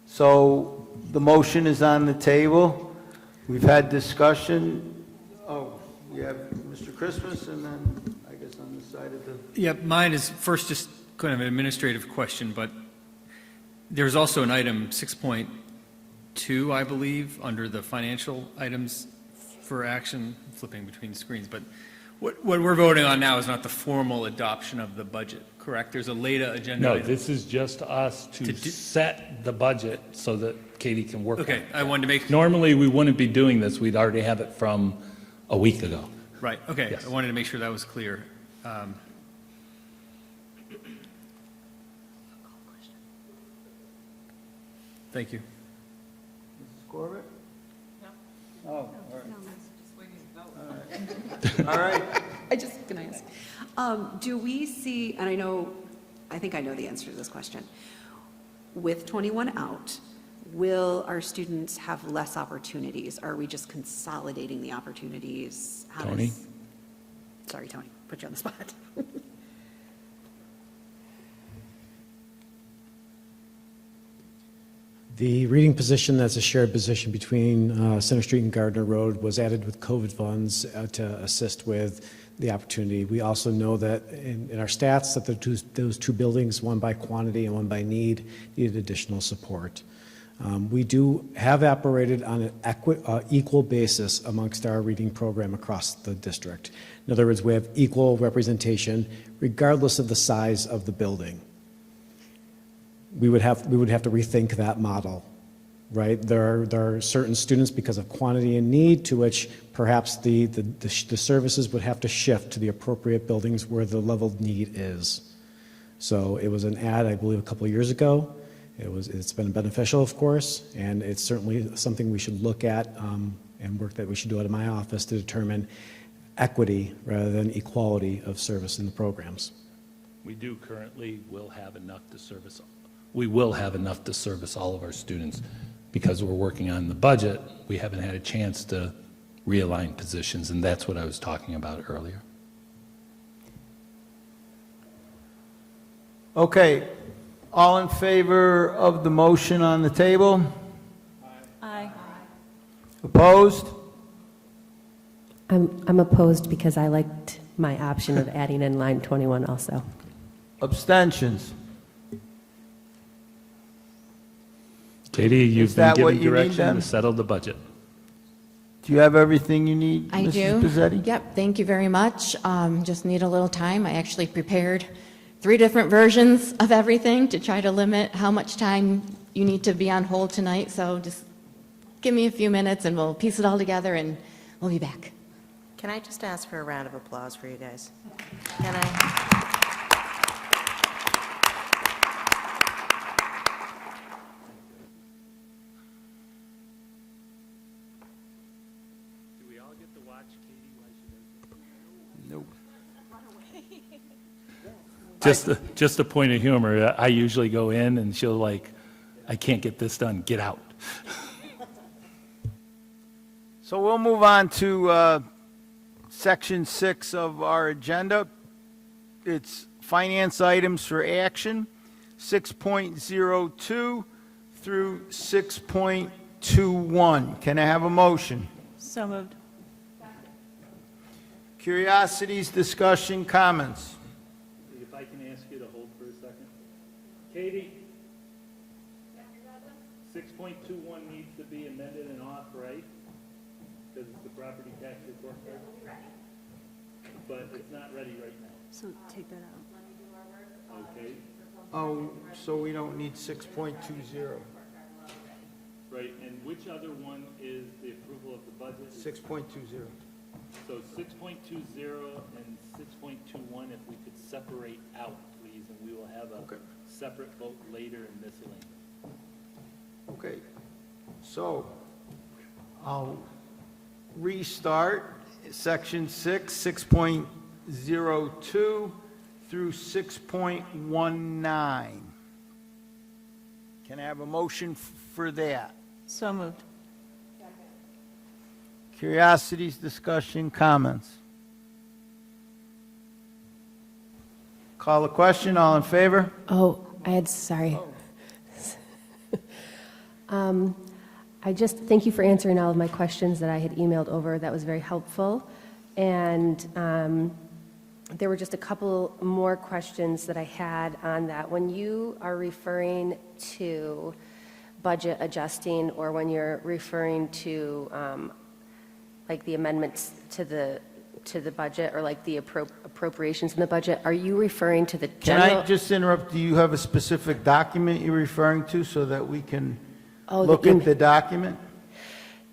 so the motion is on the table. We've had discussion. Oh, we have Mr. Christmas, and then I guess on the side of the... Yeah, mine is first just kind of an administrative question, but there's also an item 6.2, I believe, under the financial items for action, flipping between screens, but what we're voting on now is not the formal adoption of the budget, correct? There's a later agenda No, item. this is just us to set the budget so that Katie can work on it. Okay, I wanted to make... Normally, we wouldn't be doing this. We'd already have it from a week ago. Right, okay. Yes. I wanted to make sure that was clear. Thank you. Mrs. Corbett? No. Oh, all right. All right. Can I ask? Do we see, and I think I know the answer to this question. With 21 out, will our students have less opportunities? Are we just consolidating the opportunities? Tony? Sorry, Tony, put you on the spot. The reading position that's a shared position between Center Street and Gardner Road was added with COVID funds to assist with the opportunity. We also know that in our stats that those two buildings, one by quantity and one by need, needed additional support. We do have operated on an equal basis amongst our reading program across the district. In other words, we have equal representation regardless of the size of the building. We would have to rethink that model, right? There are certain students, because of quantity and need, to which perhaps the services would have to shift to the appropriate buildings where the level of need is. So it was an ad, I believe, a couple of years ago. It's been beneficial, of course, and it's certainly something we should look at and work that we should do out of my office to determine equity rather than equality of service in the programs. We do currently will have enough to service. We will have enough to service all of our students. Because we're working on the budget, we haven't had a chance to realign positions, and that's what I was talking about earlier. Okay, all in favor of the motion on the table? Aye. Opposed? I'm opposed because I liked my option of adding in line 21 also. Abstentions? Katie, Is you've been that what given you need, direction then? to settle the budget. Do you have everything you need, I Mrs. do. Pizzetti? Yep, thank you very much. Just need a little time. I actually prepared 3 different versions of everything to try to limit how much time you need to be on hold tonight. So just give me a few minutes and we'll piece it all together and we'll be back. Can I just ask for a round of applause for you guys? Can I? Do we all get to watch Katie while she does it? Nope. Just a point of humor. I usually go in and she'll like, I can't get this done. Get out. So we'll move on to Section 6 of our agenda. It's finance items for action, 6.02 through 6.21. Can I have a motion? So moved. Curiosities, discussion, comments? If I can ask you to hold for a second. Katie? 6.21 needs to be amended and off, right? Because it's the property tax report card? But it's not ready right now. So take that out. Okay? Oh, so we don't need 6.20. Right, and which other one is the approval of the budget? 6.20. So 6.20 and 6.21, if we could separate out, please, and we will have a separate vote later in miscellaneous. Okay, so I'll restart Section 6, 6.02 through 6.19. Can I have a motion for that? So moved. Curiosities, discussion, comments? Call the question, all in favor? Oh, sorry. I just thank you for answering all of my questions that I had emailed over. That was very helpful. And there were just a couple more questions that I had on that. When you are referring to budget adjusting, or when you're referring to like the amendments to the budget, or like the appropriations in the budget, are you referring to the Can general? I just interrupt? Do you have a specific document you're referring to so that we can Oh, look at the document?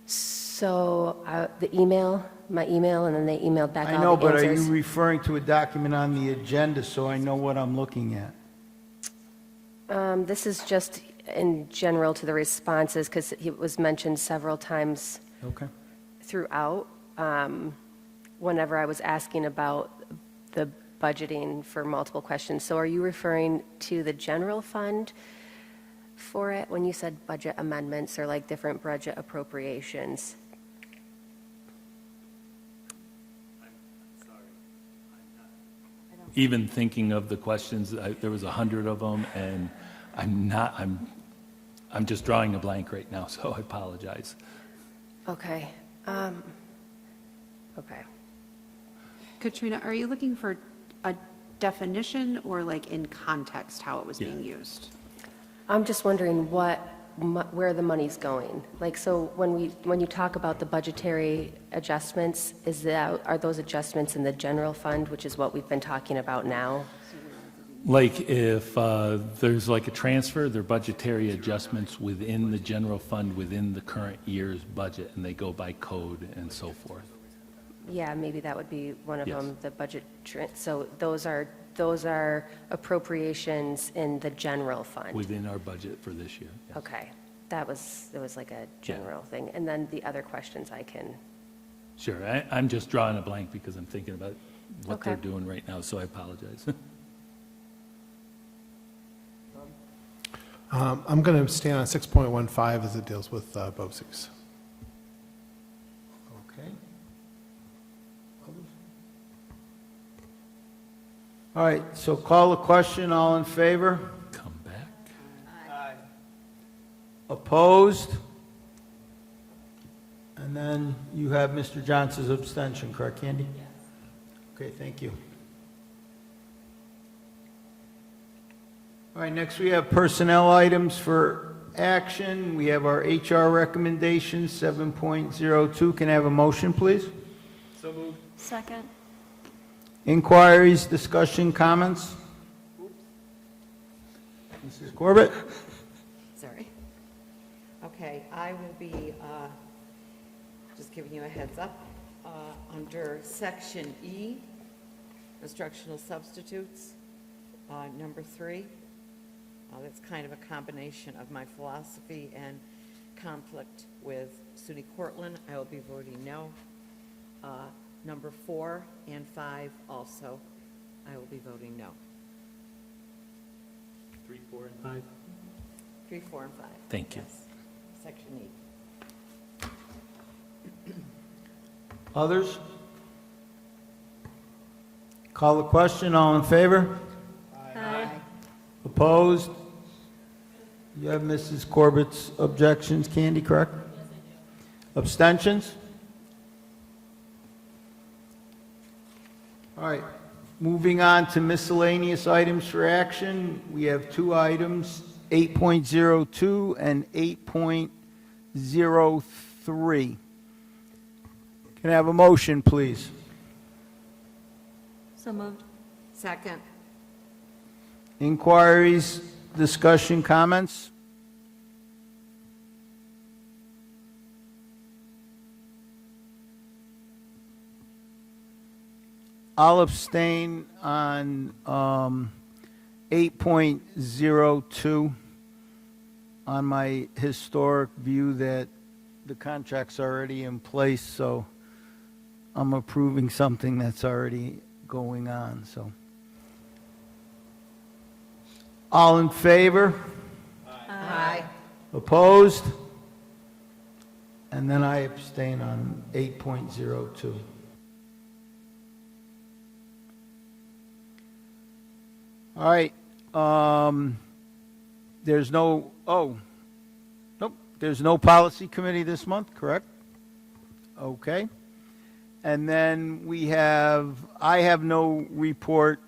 So the email, my email, and then they emailed back I all know, the but are answers. you referring to a document on the agenda so I know what I'm looking at? This is just in general to the responses, because it was mentioned several times Okay. throughout. whenever I was asking about the budgeting for multiple questions. So are you referring to the general fund for it when you said budget amendments or like different budget appropriations? Even thinking of the questions, there was 100 of them, and I'm just drawing a blank right now, so I apologize. Okay. Okay. Katrina, are you looking for a definition or like in context how it was being used? I'm just wondering where the money's going. Like, so when you talk about the budgetary adjustments, are those adjustments in the general fund, which is what we've been talking about now? Like if there's like a transfer, there are budgetary adjustments within the general fund within the current year's budget, and they go by code and so forth. Yeah, maybe that would be one of Yes. them, the budget, so those are appropriations in the general fund. Within our budget for this year. Yes. Okay, it was like a general thing. And then the other questions I can, Sure, I'm just drawing a blank because I'm thinking about what Okay. they're doing right now, so I apologize. I'm going to stand on 6.15 as it deals with BOCES. Okay. All right, so call the question, all in favor? Come back. Opposed? And then you have Mr. Johnson's abstention, correct, Candy? Yes. Okay, thank you. All right, next we have personnel items for action. We have our HR recommendations, 7.02. Can I have a motion, please? So moved. Second. Inquiries, discussion, comments? Mrs. Corbett? Sorry. Okay, I will be just giving you a heads up. Under Section E, instructional substitutes, number 3. That's kind of a combination of my philosophy and conflict with SUNY Cortland. I will be voting no. Number 4 and 5 also, I will be voting no. 3, 4, and 5. 3, 4, and 5. Thank you. Yes. Section E. Others? Call the question, all in favor? Aye. Opposed? You have Mrs. Corbett's objections, Candy, correct? Abstentions? All right, moving on to miscellaneous items for action. We have 2 items, 8.02 and 8.03. Can I have a motion, please? So moved. Second. Inquiries, discussion, comments? I'll abstain on 8.02 on my historic view that the contract's already in place, so I'm approving something that's already going on, so. All in favor? Aye. Opposed? And then I abstain on 8.02. All right, there's no, nope, there's no policy committee this month, correct? Okay. And then I have no report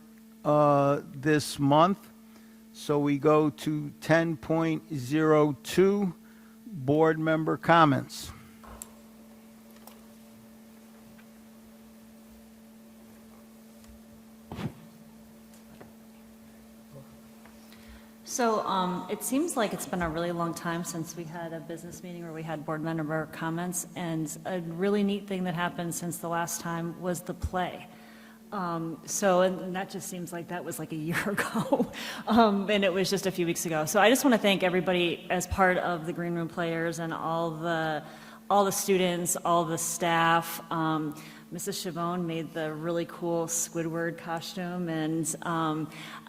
this month, so we go to 10.02, board member comments. So it seems like it's been a really long time since we had a business meeting where we had board member comments, and a really neat thing that happened since the last time was the play. And that just seems like that was like a year ago, and it was just a few weeks ago. So I just want to thank everybody as part of the Green Room Players and all the students, all the staff, Mrs. Chavone made the really cool Squidward costume, and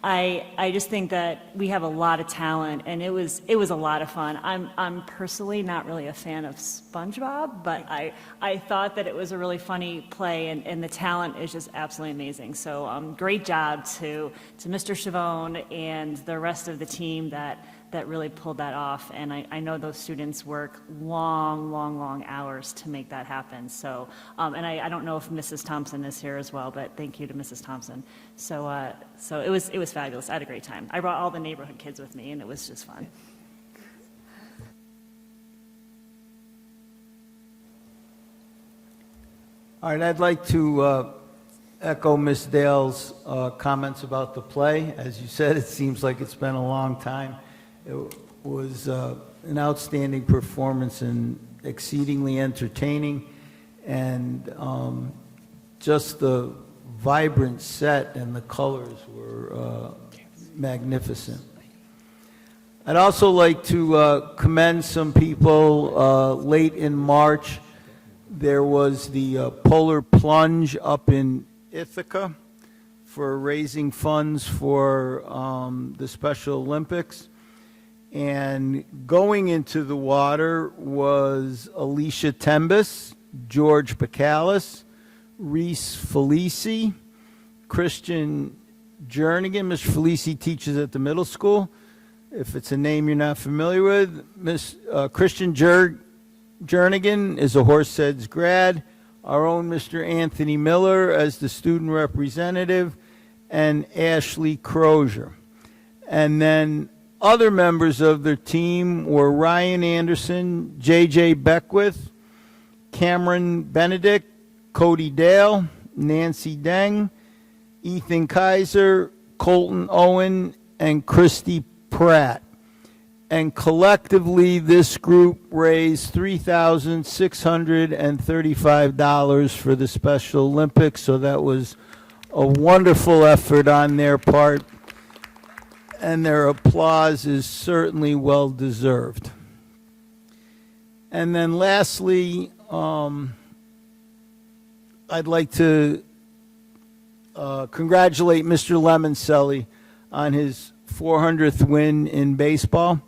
I just think that we have a lot of talent, and it was a lot of fun. I'm personally not really a fan of SpongeBob, but I thought that it was a really funny play, and the talent is just absolutely amazing. So great job to Mr. Chavone and the rest of the team that really pulled that off. And I know those students work long hours to make that happen. So, and I don't know if Mrs. Thompson is here as well, but thank you to Mrs. Thompson. So it was fabulous. I had a great time. I brought all the neighborhood kids with me, and it was just fun. All right, I'd like to echo Ms. Dale's comments about the play. As you said, it seems like it's been a long time. It was an outstanding performance and exceedingly entertaining, and just the vibrant set and the colors were magnificent. I'd also like to commend some people. Late in March, there was the Polar Plunge up in Ithaca for raising funds for the Special Olympics. And going into the water was Alicia Tembus, George Picalis, Reese Felici, Christian Jernigan. Mr. Felici teaches at the middle school. If it's a name you're not familiar with, Christian Jernigan is a Horseds grad. Our own Mr. Anthony Miller as the student representative, and Ashley Crozier. And then other members of their team were Ryan Anderson, J.J. Beckwith, Cameron Benedict, Cody Dale, Nancy Deng, Ethan Kaiser, Colton Owen, and Christy Pratt. And collectively, this group raised $3,635 for the Special Olympics, so that was a wonderful effort on their part, and their applause is certainly well deserved. And then lastly, I'd like to congratulate Mr. Lemoncelli on his 400th win in baseball.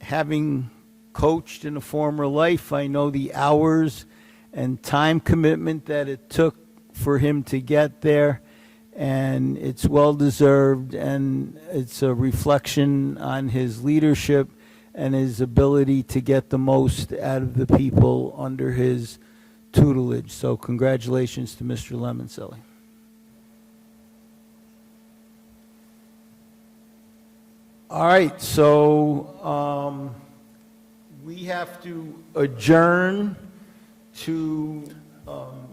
Having coached in a former life, I know the hours and time commitment that it took for him to get there, and it's well deserved, and it's a reflection on his leadership and his ability to get the most out of the people under his tutelage. So congratulations to Mr. Lemoncelli. All right, so we have to adjourn to...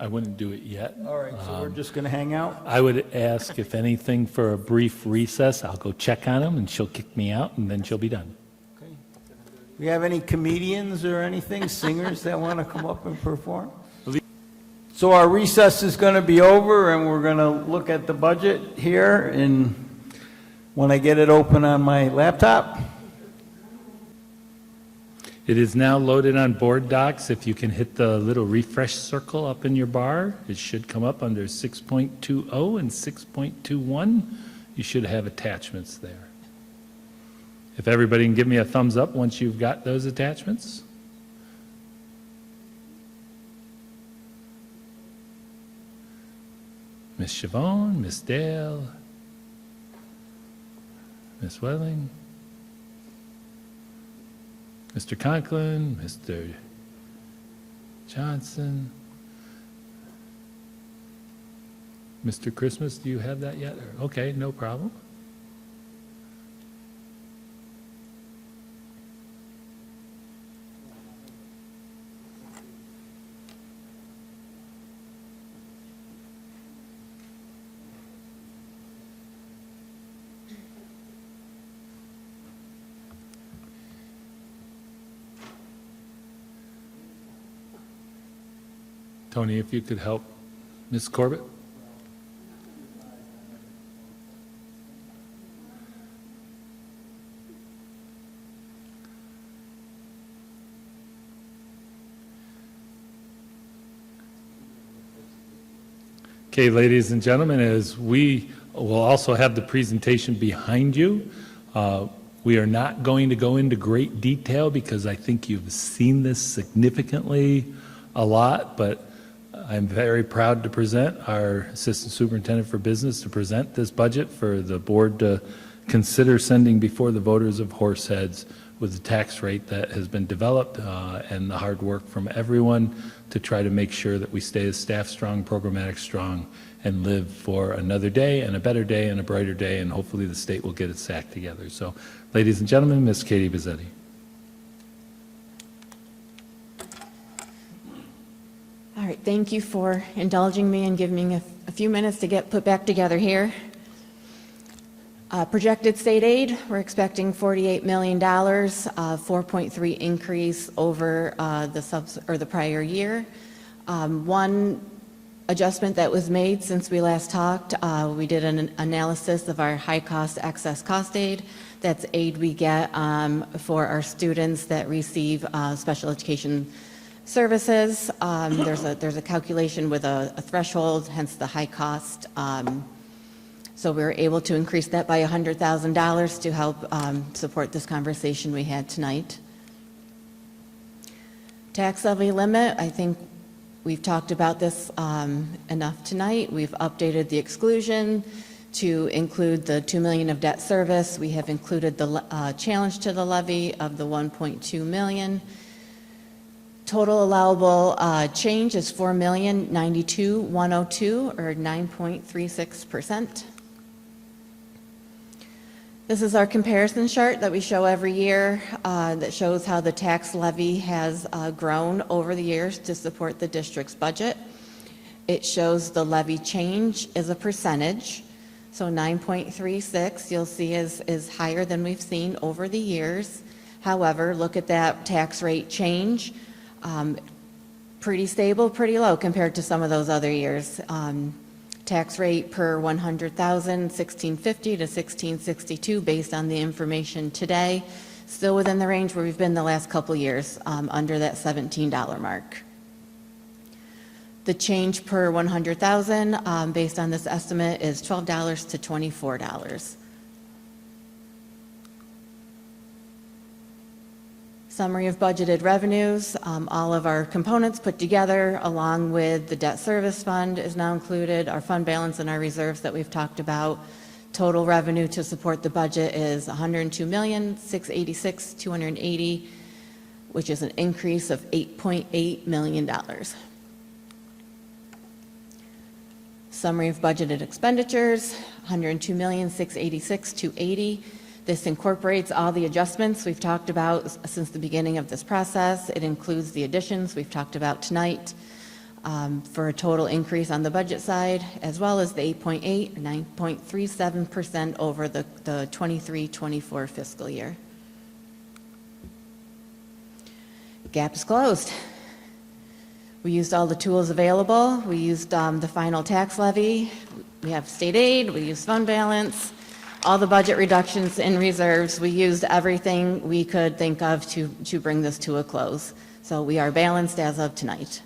I wouldn't do it yet. All right, so we're just going to hang out? I would ask if anything for a brief recess. I'll go check on him, and she'll kick me out, and then she'll be done. Okay. We have any comedians or anything, singers that want to come up and perform? So our recess is going to be over, and we're going to look at the budget here, and when I get it open on my laptop. It is now loaded on board docs. If you can hit the little refresh circle up in your bar, it should come up under 6.20 and 6.21. You should have attachments there. If everybody can give me a thumbs up once you've got those attachments. Miss Chavone, Miss Dale, Miss Welling, Mr. Conklin, Mr. Johnson, Mr. Christmas, do you have that yet? Okay, no problem. Tony, if you could help Ms. Corbett. Okay, ladies and gentlemen, as we will also have the presentation behind you, we are not going to go into great detail because I think you've seen this significantly a lot, but I'm very proud to present our Assistant Superintendent for Business to present this budget for the board to consider sending before the voters of Horseheads with the tax rate that has been developed and the hard work from everyone to try to make sure that we stay as staff strong, programmatic strong, and live for another day and a better day and a brighter day, and hopefully the state will get its act together. So, ladies and gentlemen, Ms. Katie Bizzetti. All right, thank you for indulging me and giving me a few minutes to get put back together here. Projected state aid, we're expecting $48 million, 4.3 increase over the prior year. One adjustment that was made since we last talked, we did an analysis of our high-cost excess cost aid. That's aid we get for our students that receive special education services. There's a calculation with a threshold, hence the high cost. So we were able to increase that by $100,000 to help support this conversation we had tonight. Tax levy limit, I think we've talked about this enough tonight. We've updated the exclusion to include the $2 million of debt service. We have included the challenge to the levy of the $1.2 million. Total allowable change is $4,092,102, or 9.36%. This is our comparison chart that we show every year that shows how the tax levy has grown over the years to support the district's budget. It shows the levy change is a percentage. So 9.36 you'll see is higher than we've seen over the years. However, look at that tax rate change. Pretty stable, pretty low compared to some of those other years. Tax rate per 100,000, 1650 to 1662 based on the information today. Still within the range where we've been the last couple years, under that $17 mark. The change per 100,000 based on this estimate is $12 to $24. Summary of budgeted revenues, all of our components put together along with the debt service fund is now included, our fund balance and our reserves that we've talked about. Total revenue to support the budget is $102,686,280, which is an increase of $8.8 million. Summary of budgeted expenditures, $102,686,280. This incorporates all the adjustments we've talked about since the beginning of this process. It includes the additions we've talked about tonight for a total increase on the budget side, as well as the 8.8, 9.37% over the 23-24 fiscal year. Gap is closed. We used all the tools available. We used the final tax levy. We have state aid. We used fund balance. All the budget reductions in reserves, we used everything we could think of to bring this to a close. So we are balanced as of tonight.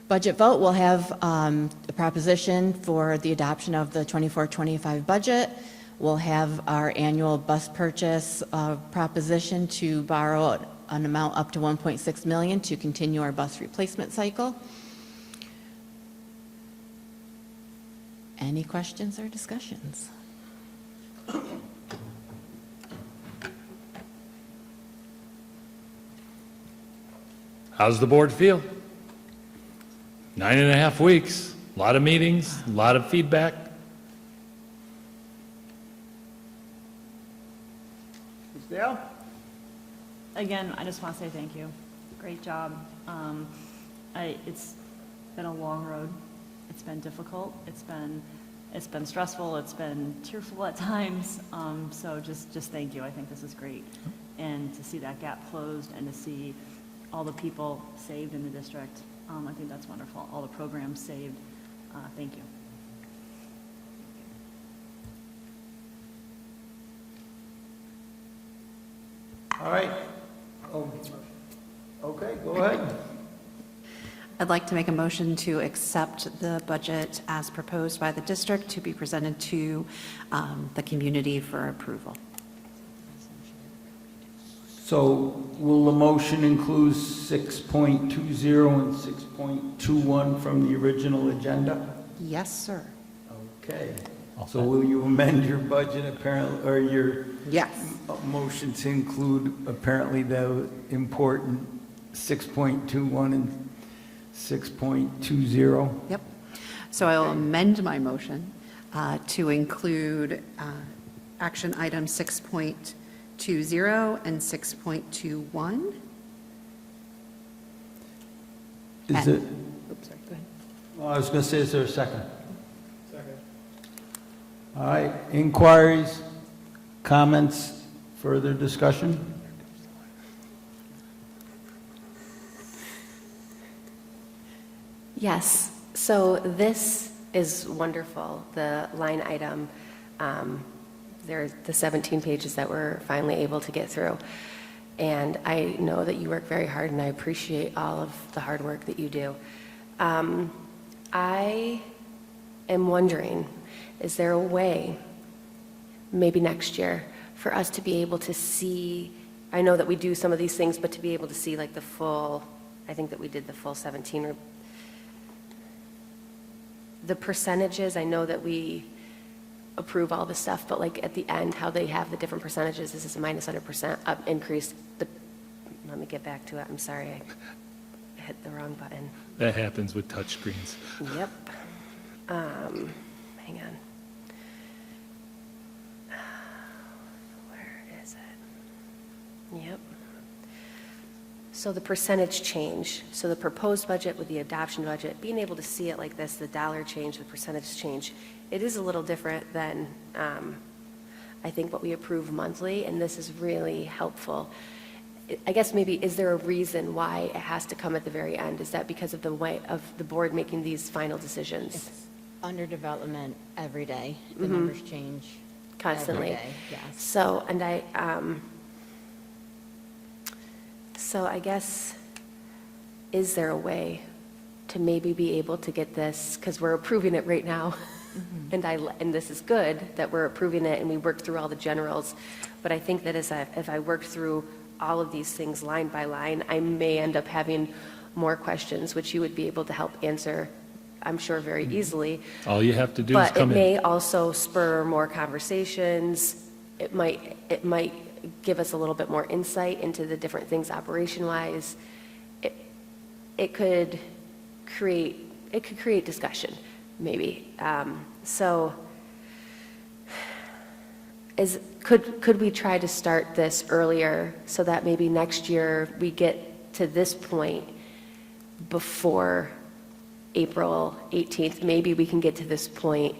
Budget vote will have a proposition for the adoption of the 24-25 budget. We'll have our annual bus purchase proposition to borrow an amount up to $1.6 million to continue our bus replacement cycle. Any questions or discussions? How's the board feel? 9.5 weeks, a lot of meetings, a lot of feedback. Ms. Dale? Again, I just want to say thank you. Great job. It's been a long road. It's been difficult. It's been stressful. It's been tearful at times. So just thank you. I think this is great. And to see that gap closed and to see all the people saved in the district, I think that's wonderful. All the programs saved. Thank you. All right. Oh, okay, go ahead. I'd like to make a motion to accept the budget as proposed by the district to be presented to the community for approval. So will the motion include 6.20 and 6.21 from the original agenda? Yes, sir. Okay. So will you amend your budget apparently, or your Yes. motion to include apparently the important 6.21 and 6.20? Yep. So I will amend my motion to include action item 6.20 and 6.21. Is it, Oops, sorry, go ahead. well, I was going to say, is there a second? Second. All right, inquiries, comments, further discussion? Yes, so this is wonderful, the line item. There's the 17 pages that we're finally able to get through. And I know that you work very hard, and I appreciate all of the hard work that you do. I am wondering, is there a way, maybe next year, for us to be able to see, I know that we do some of these things, but to be able to see like the full, I think that we did the full 17, the percentages, I know that we approve all the stuff, but like at the end, how they have the different percentages, this is a minus 100% up increase. Let me get back to it, I'm sorry, I hit the wrong button. That happens with touchscreens. Yep. Hang on. Where is it? Yep. So the percentage change, so the proposed budget with the adoption budget, being able to see it like this, the dollar change, the percentage change, it is a little different than, I think, what we approve monthly, and this is really helpful. I guess maybe, is there a reason why it has to come at the very end? Is that because of the way of the board making these final decisions? It's under development every day. The Mhm. numbers change Constantly. every day, yes. So, and so I guess, is there a way to maybe be able to get this, because we're approving it right now, and this is good that we're approving it and we worked through all the generals, but I think that if I work through all of these things line by line, I may end up having more questions, which you would be able to help answer, I'm sure, very easily. All you have to do is But it come in. may also spur more conversations. It might give us a little bit more insight into the different things operation-wise. It could create discussion, maybe. So could we try to start this earlier so that maybe next year we get to this point before April 18th? Maybe we can get to this point,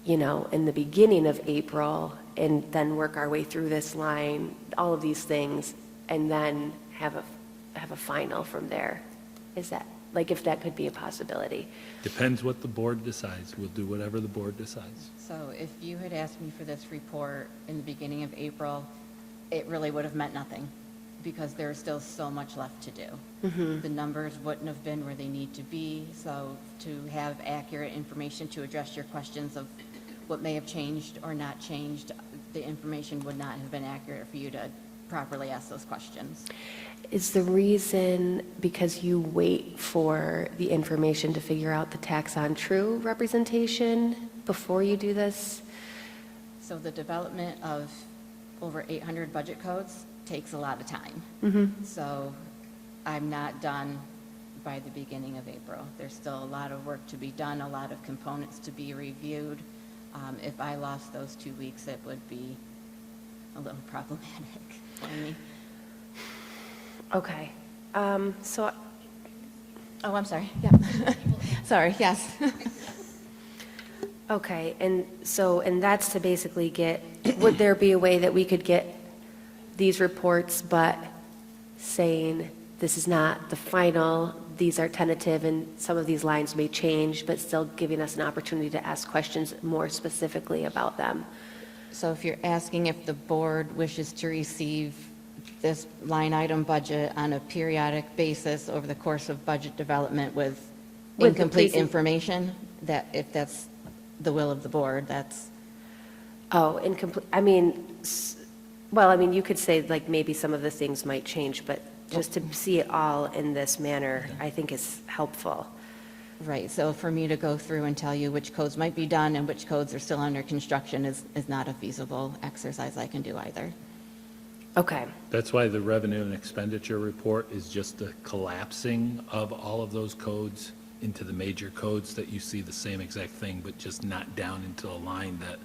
in the beginning of April, and then work our way through this line, all of these things, and then have a final from there. Is that, like, if that could be a possibility? Depends what the board decides. We'll do whatever the board decides. So if you had asked me for this report in the beginning of April, it really would have meant nothing, because there's still so much left to do. Mhm. The numbers wouldn't have been where they need to be, so to have accurate information to address your questions of what may have changed or not changed, the information would not have been accurate for you to properly ask those questions. Is the reason because you wait for the information to figure out the tax on true representation before you do this? So the development of over 800 budget codes takes a lot of time. Mhm. So I'm not done by the beginning of April. There's still a lot of work to be done, a lot of components to be reviewed. If I lost those 2 weeks, it would be a little problematic for me. Okay. So, Oh, I'm sorry. Yeah. Sorry, yes. okay, and that's to basically would there be a way that we could get these reports, but saying this is not the final, these are tentative, and some of these lines may change, but still giving us an opportunity to ask questions more specifically about them? So if you're asking if the board wishes to receive this line item budget on a periodic basis over the course of budget development with With the incomplete presen- information, that if that's the will of the board, that's, Oh, incomplete, I mean, well, I mean, you could say like maybe some of the things might change, but just to see it all in this manner, I think is helpful. right. So for me to go through and tell you which codes might be done and which codes are still under construction is not a feasible exercise I can do either. Okay. That's why the revenue and expenditure report is just the collapsing of all of those codes into the major codes that you see the same exact thing, but just not down into a line that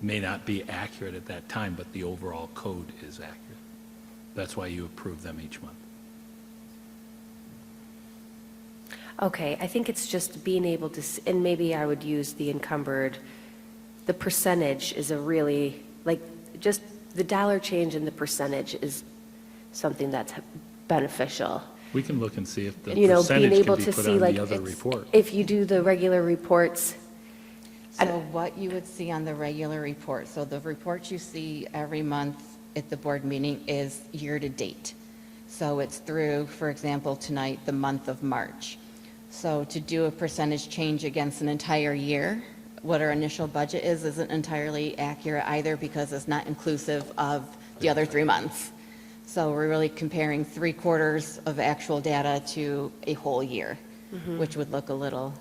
may not be accurate at that time, but the overall code is accurate. That's why you approve them each month. Okay, I think it's just being able to, and maybe I would use the encumbered, the percentage is a really, like, just the dollar change in the percentage is something that's beneficial. We can look and see if the You know, being percentage able can to be put see on like, the other it's- report. if you do the regular reports, So what you would see on the regular report, so the reports you see every month at the board meeting is year-to-date. So it's through, for example, tonight, the month of March. So to do a percentage change against an entire year, what our initial budget is, isn't entirely accurate either because it's not inclusive of the other 3 months. So we're really comparing 3/4 of actual data to a whole year, Mhm. which would look a little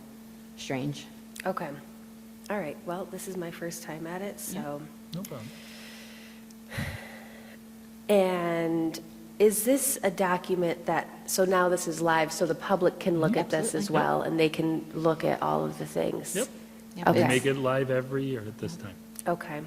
strange. okay. All right, well, this is my first time at it, so. No problem. And is this a document that, so now this is live, so the public can look at this as Absolutely, yep. well, and they can look at all of the things? Yep. Yep. We Okay. make it live every year at this time. Okay.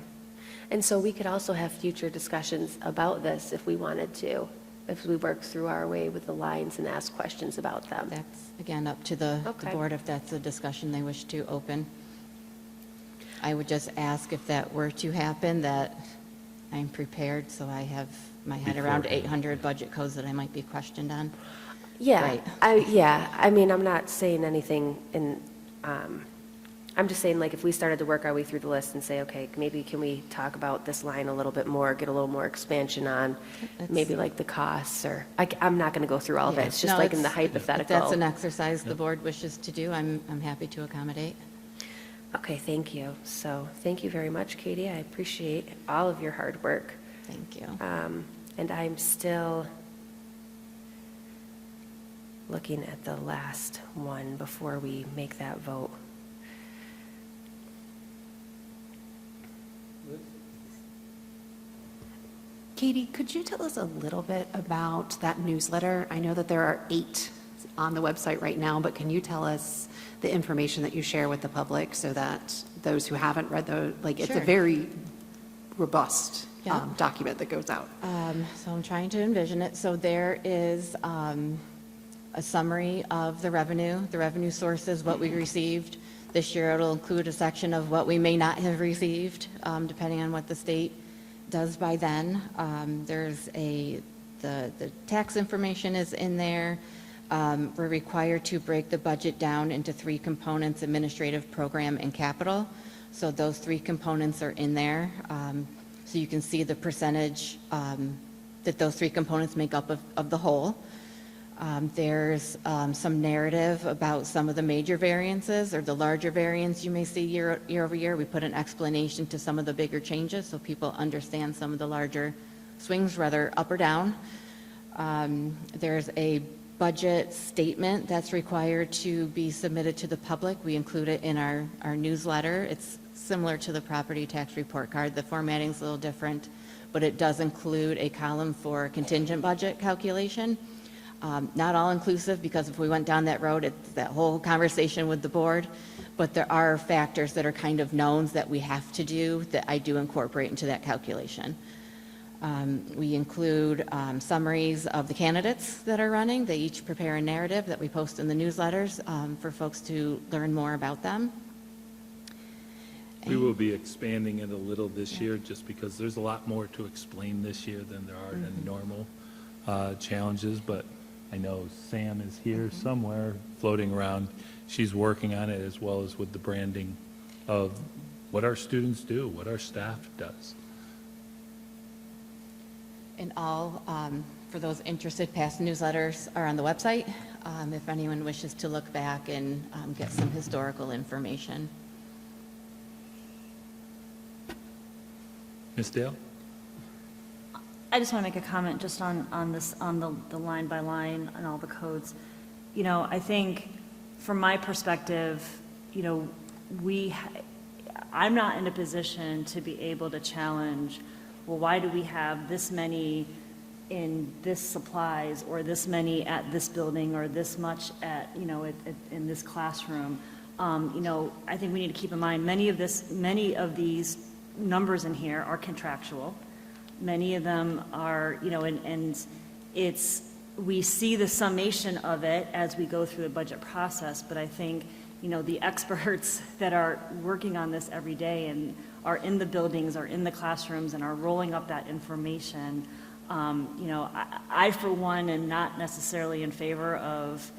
And so we could also have future discussions about this if we wanted to, if we work through our way with the lines and ask questions about them. That's, again, up to the Okay. board if that's a discussion they wish to open. I would just ask if that were to happen, that I'm prepared, so I have my head around Beforehand. 800 budget codes that I might be questioned on. Yeah, Right. I mean, I'm not saying anything in, I'm just saying, like, if we started to work our way through the list and say, okay, maybe can we talk about this line a little bit more, get a little more expansion on, maybe like the costs, or, I'm not going to go through all of it, Yeah. it's just No, like in the If hypothetical. that's an exercise the board wishes to do, I'm happy to accommodate. Okay, thank you. So, thank you very much, Katie, I appreciate all of your hard work. Thank you. And I'm still looking at the last one before we make that vote. Katie, could you tell us a little bit about that newsletter? I know that there are 8 on the website right now, but can you tell us the information that you share with the public so that those who haven't read those, like, it's a Sure. very robust Yeah. document that goes out. So I'm trying to envision it. So there is a summary of the revenue sources, what we received. This year it'll include a section of what we may not have received, depending on what the state does by then. There's the tax information is in there. We're required to break the budget down into 3 components: administrative, program, and capital. So those 3 components are in there. So you can see the percentage that those 3 components make up of the whole. There's some narrative about some of the major variances or the larger variance you may see year over year. We put an explanation to some of the bigger changes so people understand some of the larger swings, whether up or down. There's a budget statement that's required to be submitted to the public. We include it in our newsletter. It's similar to the property tax report card. The formatting's a little different, but it does include a column for contingent budget calculation. Not all inclusive, because if we went down that road, it's that whole conversation with the board, but there are factors that are kind of knowns that we have to do that I do incorporate into that calculation. We include summaries of the candidates that are running. They each prepare a narrative that we post in the newsletters for folks to learn more about them. We will be expanding it a little this year, just because there's a lot more to explain this year than there are in normal challenges, but I know Sam is here somewhere floating around. She's working on it, as well as with the branding of what our students do, what our staff does. And all, for those interested, past newsletters are on the website, if anyone wishes to look back and get some historical information. Ms. Dale? I just want to make a comment just on this, on the line by line and all the codes. You know, I think from my perspective, you know, I'm not in a position to be able to challenge, well, why do we have this many in this supplies, or this many at this building, or this much at, you know, in this classroom? You know, I think we need to keep in mind, many of these numbers in here are contractual. Many of them are, you know, and we see the summation of it as we go through the budget process, but I think, you know, the experts that are working on this every day and are in the buildings, are in the classrooms, and are rolling up that information, you know, I for one am not necessarily in favor of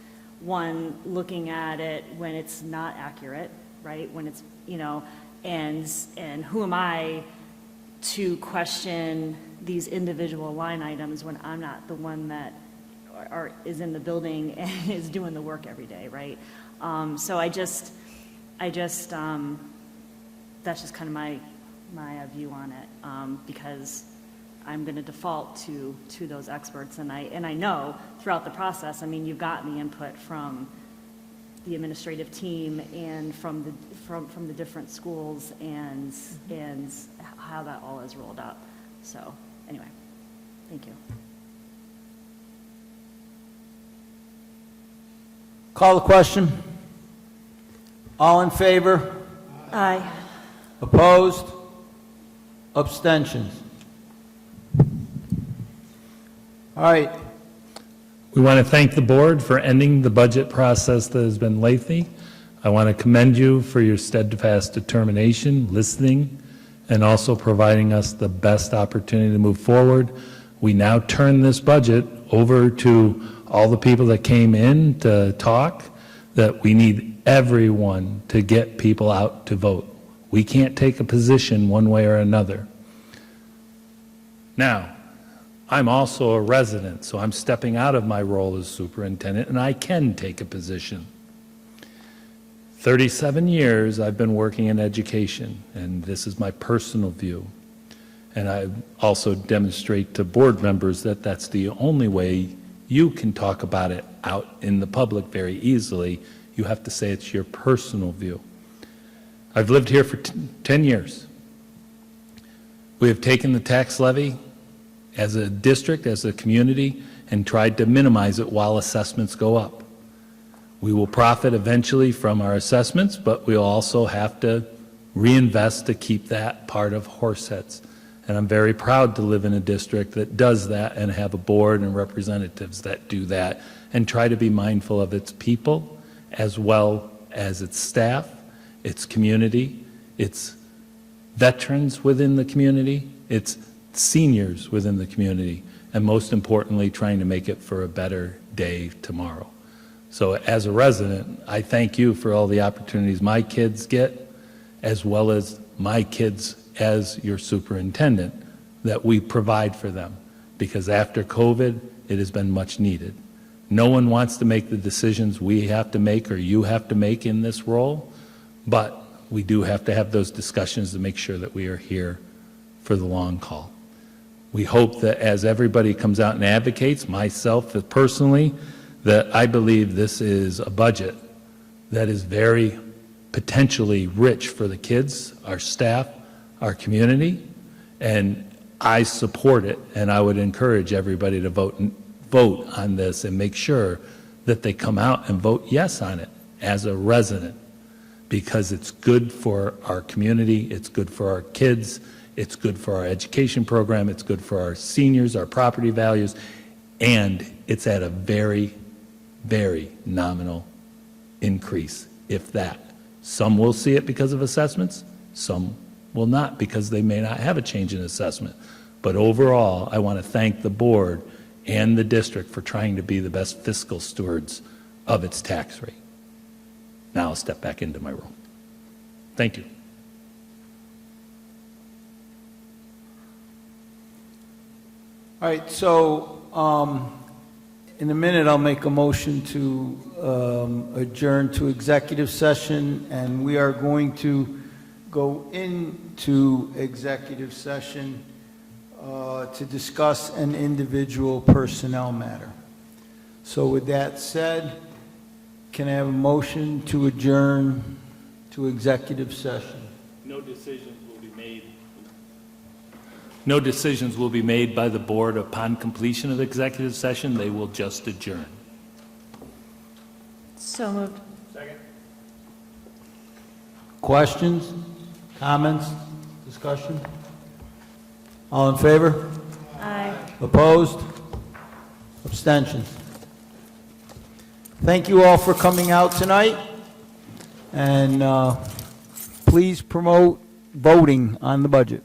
looking at it when it's not accurate, right? When it's, you know, and who am I to question these individual line items when I'm not the one that is in the building and is doing the work every day, right? So I just that's just kind of my view on it, because I'm going to default to those experts, and I know throughout the process, I mean, you've gotten the input from the administrative team and from the different schools and how that all is rolled up. So anyway, thank you. Call the question. All in favor? Aye. Opposed? Abstentions? All right. We want to thank the board for ending the budget process that has been lengthy. I want to commend you for your steadfast determination, listening, and also providing us the best opportunity to move forward. We now turn this budget over to all the people that came in to talk, that we need everyone to get people out to vote. We can't take a position one way or another. Now, I'm also a resident, so I'm stepping out of my role as superintendent, and I can take a position. 37 years I've been working in education, and this is my personal view. And I also demonstrate to board members that that's the only way you can talk about it out in the public very easily. You have to say it's your personal view. I've lived here for 10 years. We have taken the tax levy as a district, as a community, and tried to minimize it while assessments go up. We will profit eventually from our assessments, but we'll also have to reinvest to keep that part of Horseheads. And I'm very proud to live in a district that does that and have a board and representatives that do that and try to be mindful of its people as well as its staff, its community, its veterans within the community, its seniors within the community, and most importantly, trying to make it for a better day tomorrow. So as a resident, I thank you for all the opportunities my kids get, as well as my kids as your superintendent, that we provide for them. Because after COVID, it has been much needed. No one wants to make the decisions we have to make or you have to make in this role, but we do have to have those discussions to make sure that we are here for the long haul. We hope that as everybody comes out and advocates, myself personally, that I believe this is a budget that is very potentially rich for the kids, our staff, our community, and I support it, and I would encourage everybody to vote on this and make sure that they come out and vote yes on it as a resident, because it's good for our community, it's good for our kids, it's good for our education program, it's good for our seniors, our property values, and it's at a very, very nominal increase, if that. Some will see it because of assessments, some will not because they may not have a change in assessment. But overall, I want to thank the board and the district for trying to be the best fiscal stewards of its tax rate. Now I'll step back into my role. Thank you. All right, so in a minute, I'll make a motion to adjourn to executive session, and we are going to go into executive session to discuss an individual personnel matter. So with that said, can I have a motion to adjourn to executive session? No decisions will be made. No decisions will be made by the board upon completion of executive session. They will just adjourn. So moved. Questions, comments, discussion? All in favor? Aye. Opposed? Abstentions? Thank you all for coming out tonight, and please promote voting on the budget.